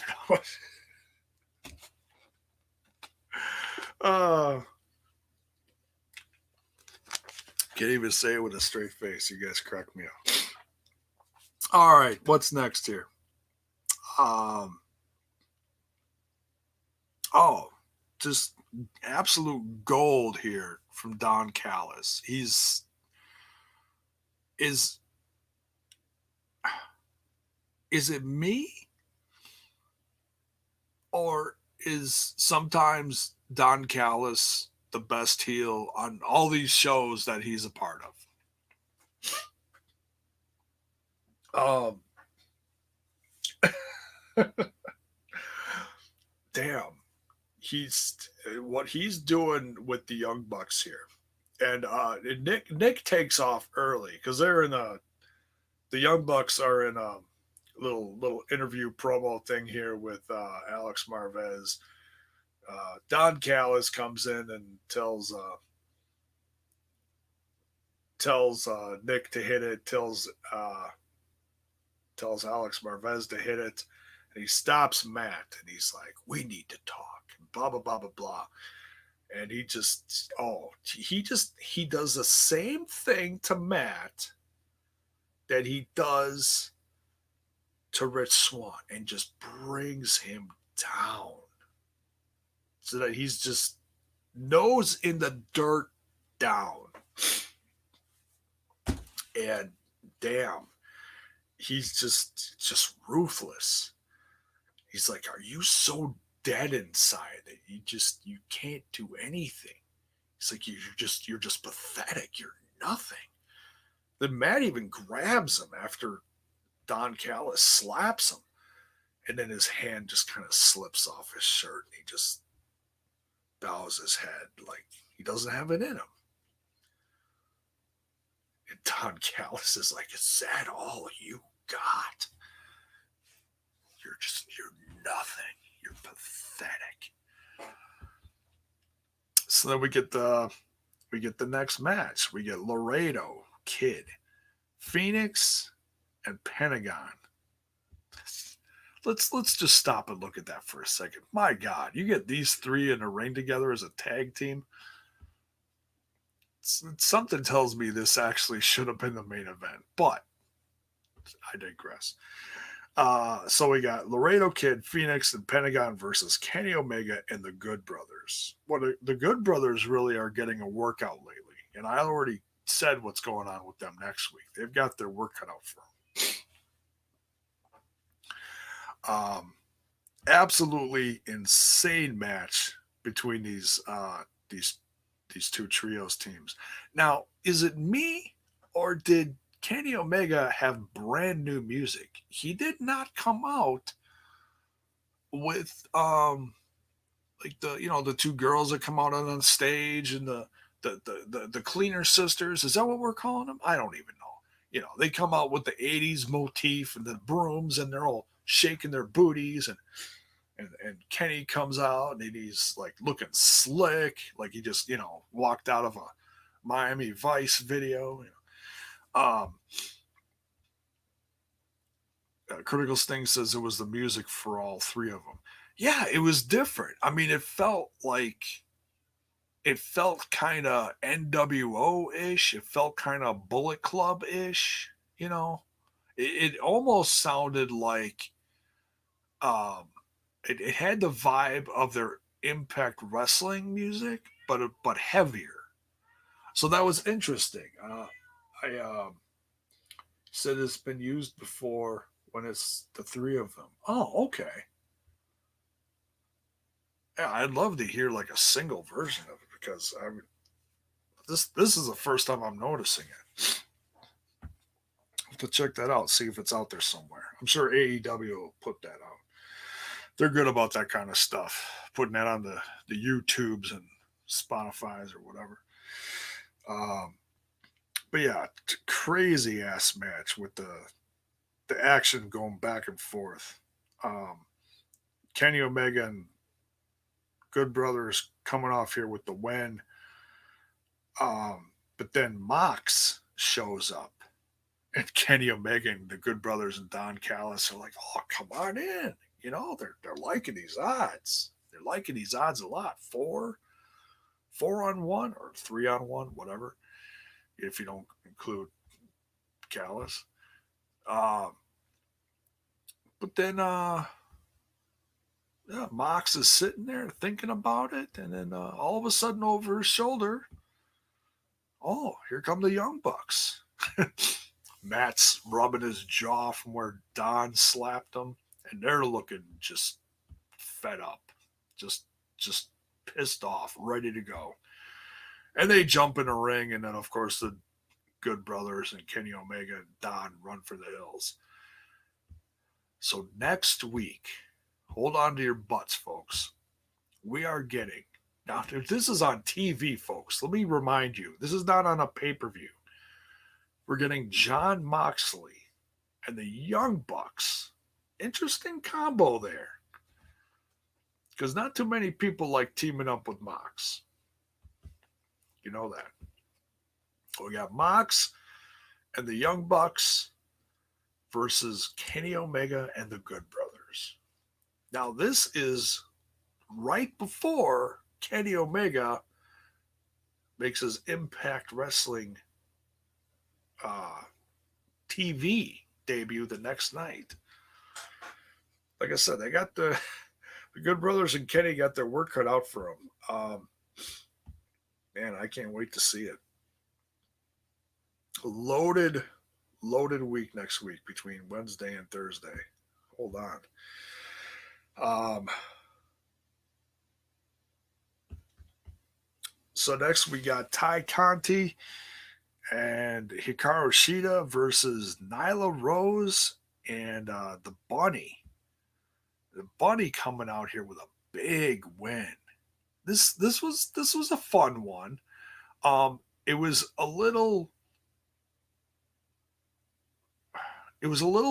S1: Can't even say it with a straight face. You guys crack me up. All right, what's next here? Just absolute gold here from Don Callis. Is it me? Or is sometimes Don Callis the best heel on all these shows that he's a part of? Damn. What he's doing with the Young Bucks here. And Nick takes off early because they're in the Young Bucks are in a little interview promo thing here with Alex Marvez. Don Callis comes in and tells Nick to hit it, tells Alex Marvez to hit it, and he stops Matt and he's like, "We need to talk," and blah blah blah blah blah. And he does the same thing to Matt that he does to Rich Swann and just brings him down. So that he's just nose in the dirt down. And damn, he's just ruthless. He's like, are you so dead inside that you can't do anything? It's like you're just pathetic. You're nothing. Then Matt even grabs him after Don Callis slaps him. And then his hand just kind of slips off his shirt and he just bows his head like he doesn't have it in him. And Don Callis is like, is that all you got? You're nothing. You're pathetic. So then we get the next match. We get Laredo, Kid, Fenix, and Pentagon. Let's just stop and look at that for a second. My God, you get these three in a ring together as a tag team. Something tells me this actually should have been the main event, but I digress. So we got Laredo Kid, Fenix, and Pentagon versus Kenny Omega and the Good Brothers. The Good Brothers really are getting a workout lately, and I already said what's going on with them next week. They've got their work cut out for them. Absolutely insane match between these these two trios teams. Now, is it me or did Kenny Omega have brand new music? He did not come out with like the two girls that come out on stage and the cleaner sisters. Is that what we're calling them? I don't even know. They come out with the 80s motif and the brooms and they're all shaking their booties and Kenny comes out and he's like looking slick, like he just walked out of a Miami Vice video. Critical Sting says it was the music for all three of them. Yeah, it was different. I mean, it felt kind of NWO ish. It felt kind of Bullet Club ish. It almost sounded like um, it had the vibe of their Impact Wrestling music, but heavier. So that was interesting. I said it's been used before when it's the three of them. Oh, okay. Yeah, I'd love to hear like a single version of it because this is the first time I'm noticing it. Have to check that out, see if it's out there somewhere. I'm sure AEW will put that out. They're good about that kind of stuff, putting that on the YouTubes and Spotify's or whatever. Um, but yeah, crazy ass match with the action going back and forth. Um, Kenny Omega and Good Brothers coming off here with the win. But then Mox shows up, and Kenny Omega and the Good Brothers and Don Callis are like, "Oh, come on in." They're liking these odds. They're liking these odds a lot. Four on one or 3-on-1, whatever. If you don't include Callis. But then yeah, Mox is sitting there thinking about it, and then all of a sudden over his shoulder, oh, here come the Young Bucks. Matt's rubbing his jaw from where Don slapped him, and they're looking just fed up, just pissed off, ready to go. And they jump in the ring, and then of course the Good Brothers and Kenny Omega and Don run for the hills. So next week, hold on to your butts, folks. We are getting now. If this is on TV, folks, let me remind you, this is not on a pay-per-view. We're getting Jon Moxley and the Young Bucks. Interesting combo there. Because not too many people like teaming up with Mox. You know that. We got Mox and the Young Bucks versus Kenny Omega and the Good Brothers. Now, this is right before Kenny Omega makes his Impact Wrestling TV debut the next night. Like I said, they got the Good Brothers and Kenny got their work cut out for them. Man, I can't wait to see it. Loaded week next week between Wednesday and Thursday. Hold on. So next we got Ty Conti and Hikaru Shida versus Nyla Rose and the Bunny. The Bunny coming out here with a big win. This was a fun one. It was a little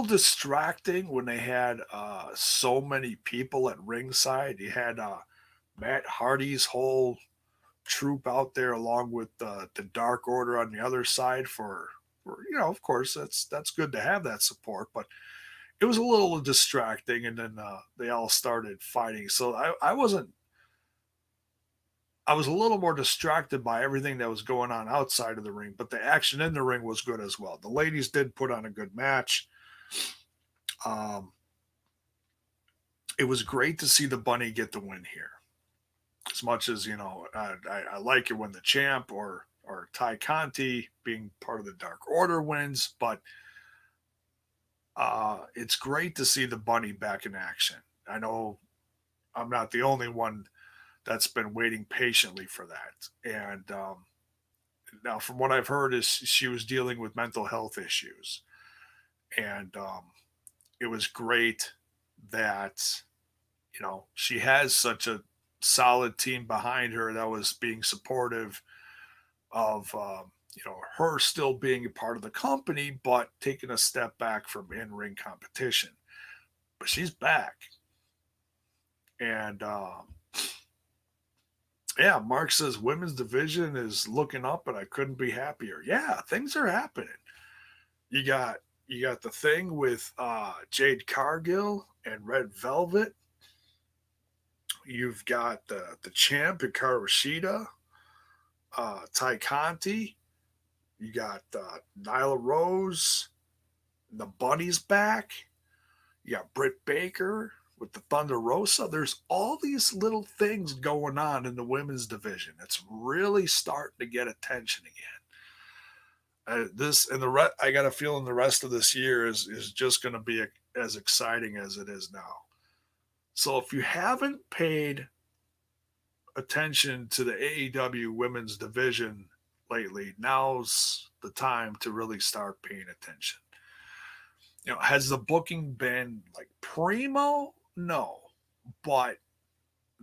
S1: distracting when they had so many people at ringside. You had Matt Hardy's whole troop out there along with the Dark Order on the other side for of course that's good to have that support, but it was a little distracting, and then they all started fighting. So I was a little more distracted by everything that was going on outside of the ring, but the action in the ring was good as well. The ladies did put on a good match. It was great to see the Bunny get the win here. As much as I like it when the champ or Ty Conti being part of the Dark Order wins, but It's great to see the bunny back in action. I know I'm not the only one that's been waiting patiently for that. And now, from what I've heard, is she was dealing with mental health issues, and it was great that she has such a solid team behind her that was being supportive of her still being a part of the company, but taking a step back from in ring competition. But she's back, and yeah, Marq says women's division is looking up, and I couldn't be happier. Yeah, things are happening. You got the thing with Jade Cargill and Red Velvet. You've got the champ Hikaru Shida, Ty Conti. You got Nyla Rose. The Bunny's back. You got Britt Baker with the Thunder Rosa. There's all these little things going on in the women's division. It's really starting to get attention again. I got a feeling the rest of this year is just going to be as exciting as it is now. So if you haven't paid attention to the AEW women's division lately, now's the time to really start paying attention. Has the booking been like primo? No, but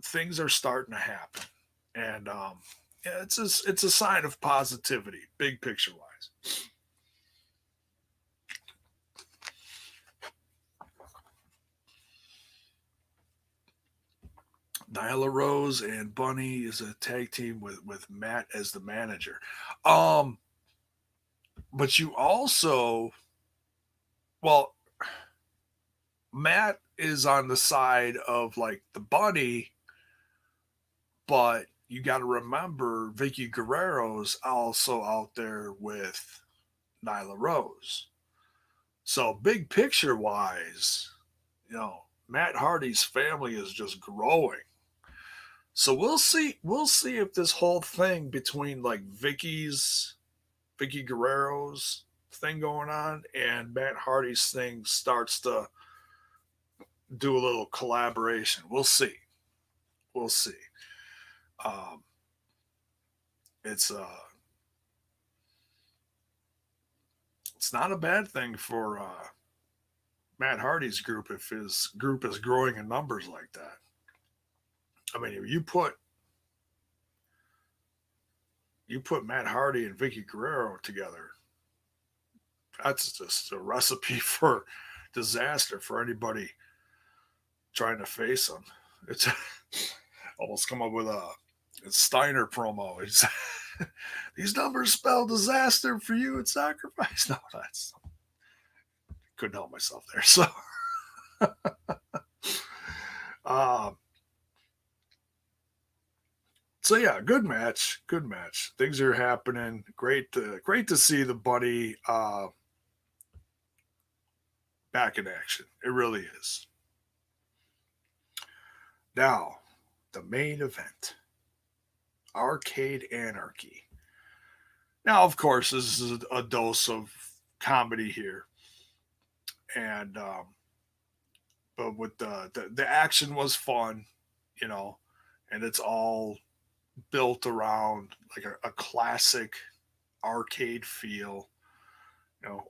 S1: things are starting to happen, and yeah, it's a sign of positivity, big picture wise. Nyla Rose and Bunny is a tag team with Matt as the manager. But you also, well, Matt is on the side of like the Bunny, but you got to remember Vickie Guerrero's also out there with Nyla Rose. So big picture wise, Matt Hardy's family is just growing. So we'll see. We'll see if this whole thing between like Vickie Guerrero's thing going on and Matt Hardy's thing starts to do a little collaboration. We'll see. We'll see. Um, it's it's not a bad thing for Matt Hardy's group if his group is growing in numbers like that. I mean, if you put Matt Hardy and Vickie Guerrero together, that's just a recipe for disaster for anybody trying to face them. It's almost come up with a Steiner promo. It's, these numbers spell disaster for you and sacrifice. No, that's couldn't help myself there. So, um, so yeah, good match. Good match. Things are happening. Great to see the Bunny back in action. It really is. Now, the main event, Arcade Anarchy. Now, of course, this is a dose of comedy here, and but with the action was fun, you know, and it's all built around like a classic arcade feel,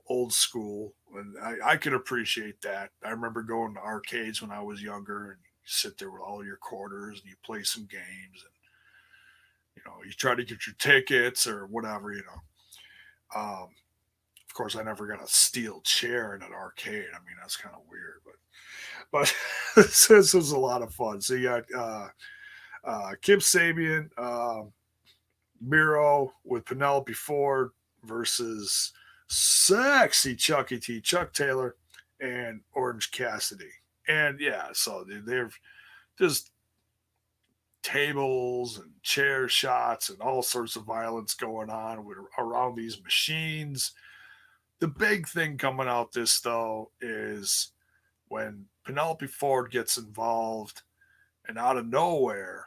S1: old school, and I could appreciate that. I remember going to arcades when I was younger, and you sit there with all your quarters and you play some games, and you try to get your tickets or whatever. Of course, I never got a steel chair in an arcade. I mean, that's kind of weird, but this was a lot of fun. So you got Kip Sabian, Miro with Penelope Ford versus sexy Chucky T, Chuck Taylor, and Orange Cassidy. And yeah, so they're just tables and chair shots and all sorts of violence going on around these machines. The big thing coming out this though is when Penelope Ford gets involved, and out of nowhere,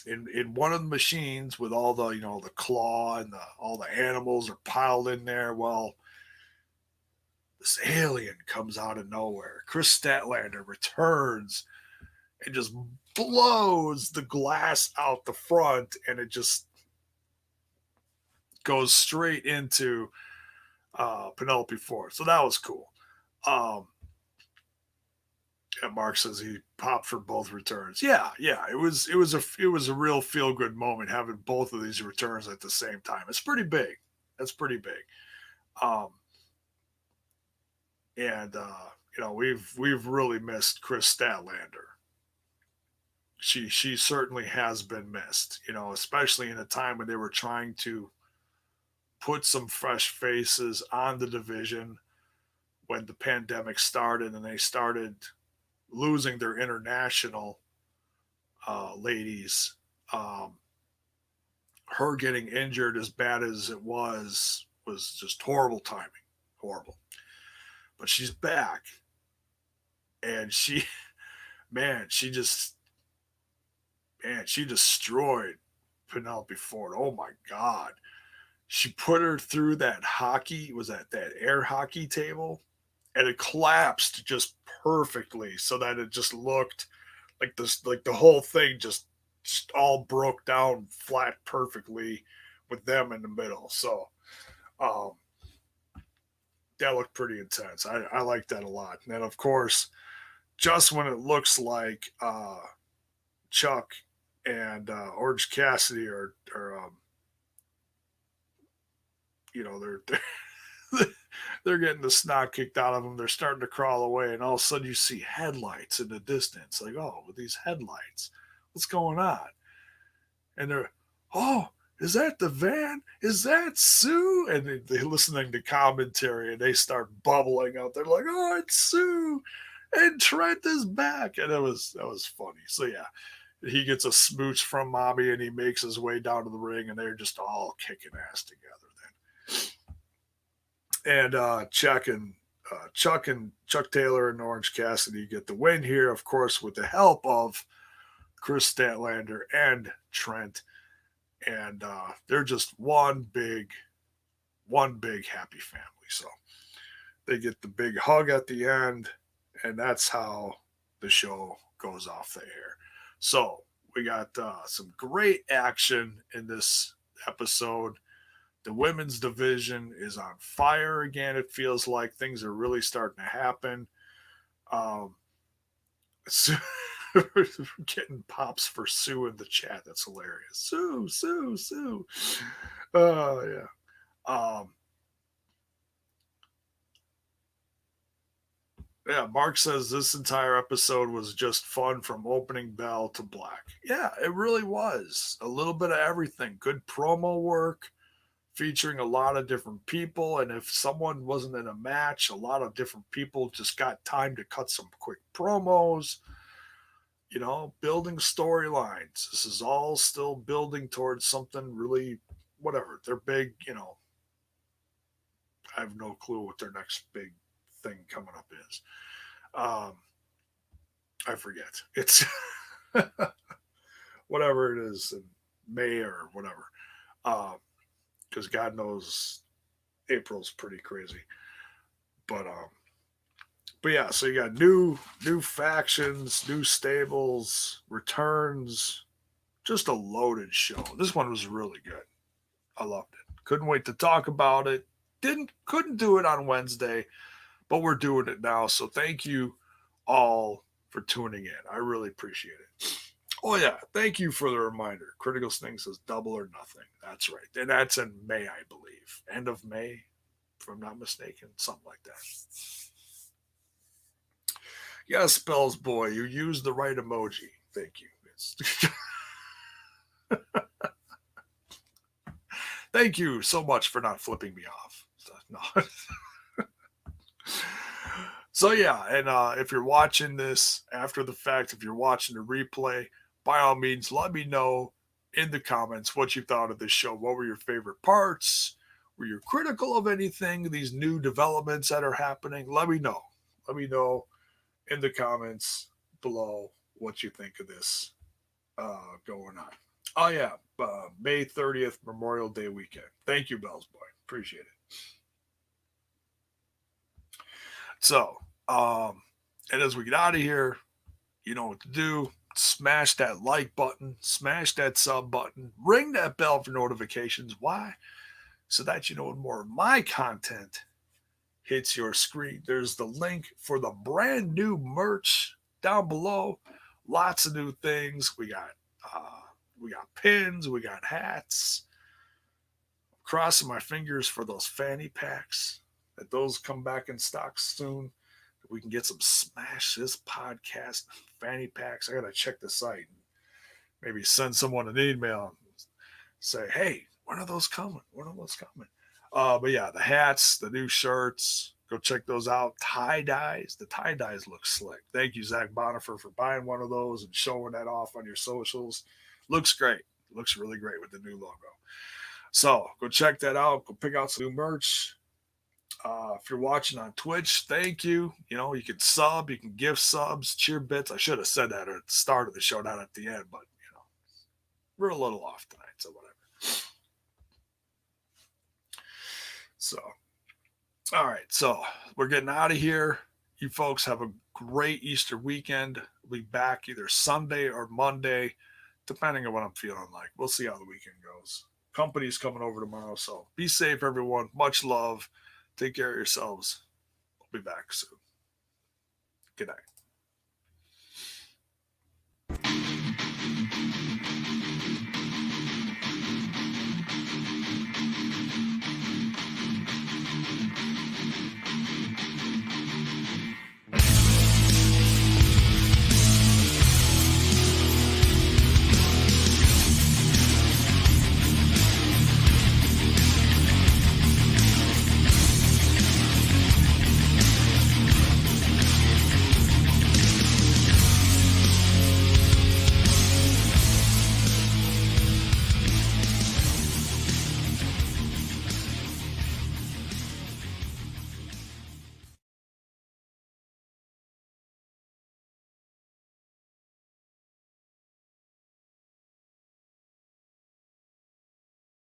S1: in one of the machines with all the the claw and all the animals are piled in there. Well, this alien comes out of nowhere. Kris Statlander returns and just blows the glass out the front, and it just goes straight into Penelope Ford. So that was cool. And Marq says he popped for both returns. Yeah, it was a real feel good moment having both of these returns at the same time. It's pretty big. That's pretty big. And we've really missed Kris Statlander. She certainly has been missed. Especially in a time when they were trying to put some fresh faces on the division when the pandemic started and they started losing their international ladies. Her getting injured as bad as it was just horrible timing. Horrible. But she's back. And she destroyed Penelope Ford. Oh my God. She put her through that air hockey table, and it collapsed just perfectly so that it just looked like the whole thing just all broke down flat perfectly with them in the middle. So that looked pretty intense. I like that a lot. And then of course, just when it looks like Chuck and Orange Cassidy are they're getting the snot kicked out of them. They're starting to crawl away, and all of a sudden you see headlights in the distance. Like, oh, with these headlights, what's going on? And they're, oh, is that the van? Is that Sue? And they're listening to commentary, and they start bubbling out. They're like, oh, it's Sue, and Trent is back, and that was funny. So yeah, he gets a smooch from Mommy, and he makes his way down to the ring, and they're just all kicking ass together. And Chuck Taylor and Orange Cassidy get the win here, of course, with the help of Kris Statlander and Trent. And they're just one big happy family. So they get the big hug at the end, and that's how the show goes off the air. So we got some great action in this episode. The women's division is on fire again. It feels like things are really starting to happen. Getting pops for Sue in the chat. That's hilarious. Sue. Yeah. Marq says this entire episode was just fun from opening bell to black. Yeah, it really was. A little bit of everything. Good promo work, featuring a lot of different people. And if someone wasn't in a match, a lot of different people just got time to cut some quick promos, building storylines. This is all still building towards something really, whatever. They're big, I have no clue what their next big thing coming up is. I forget. It's whatever it is in May or whatever. Because God knows April's pretty crazy. But yeah, so you got new factions, new stables, returns, just a loaded show. This one was really good. I loved it. Couldn't wait to talk about it. Couldn't do it on Wednesday, but we're doing it now. So thank you all for tuning in. I really appreciate it. Oh, yeah. Thank you for the reminder. Critical Sting says double or nothing. That's right. And that's in May, I believe. End of May, if I'm not mistaken. Something like that. Yes, Spells Boy, you used the right emoji. Thank you. Thank you so much for not flipping me off. No. So, yeah. And if you're watching this after the fact, if you're watching the replay, by all means, let me know in the comments what you thought of this show. What were your favorite parts? Were you critical of anything? These new developments that are happening? Let me know. Let me know in the comments below what you think of this going on. Oh, yeah. May 30th, Memorial Day weekend. Thank you, Bells Boy. Appreciate it. So, and as we get out of here, you know what to do. Smash that like button, smash that sub button, ring that bell for notifications. Why? So that you know when more of my content hits your screen. There's the link for the brand new merch down below. Lots of new things. We got pins, we got hats. I'm crossing my fingers for those fanny packs. That those come back in stock soon. We can get some Smash This Podcast fanny packs. I gotta check the site and maybe send someone an email and say, hey, when are those coming? When are those coming? But yeah, the hats, the new shirts, go check those out. Tie dyes, the tie dyes look slick. Thank you, Zach Bonifer, for buying one of those and showing that off on your socials. Looks great. Looks really great with the new logo. So go check that out. Go pick out some new merch. If you're watching on Twitch, thank you. You know, you can sub, you can give subs, cheer bits. I should have said that at the start of the show, not at the end, but you know, we're a little off tonight, so whatever. So, all right, so we're getting out of here. You folks have a great Easter weekend. We'll be back either Sunday or Monday, depending on what I'm feeling like. We'll see how the weekend goes. Company's coming over tomorrow, so be safe, everyone. Much love. Take care of yourselves. We'll be back soon. Good night.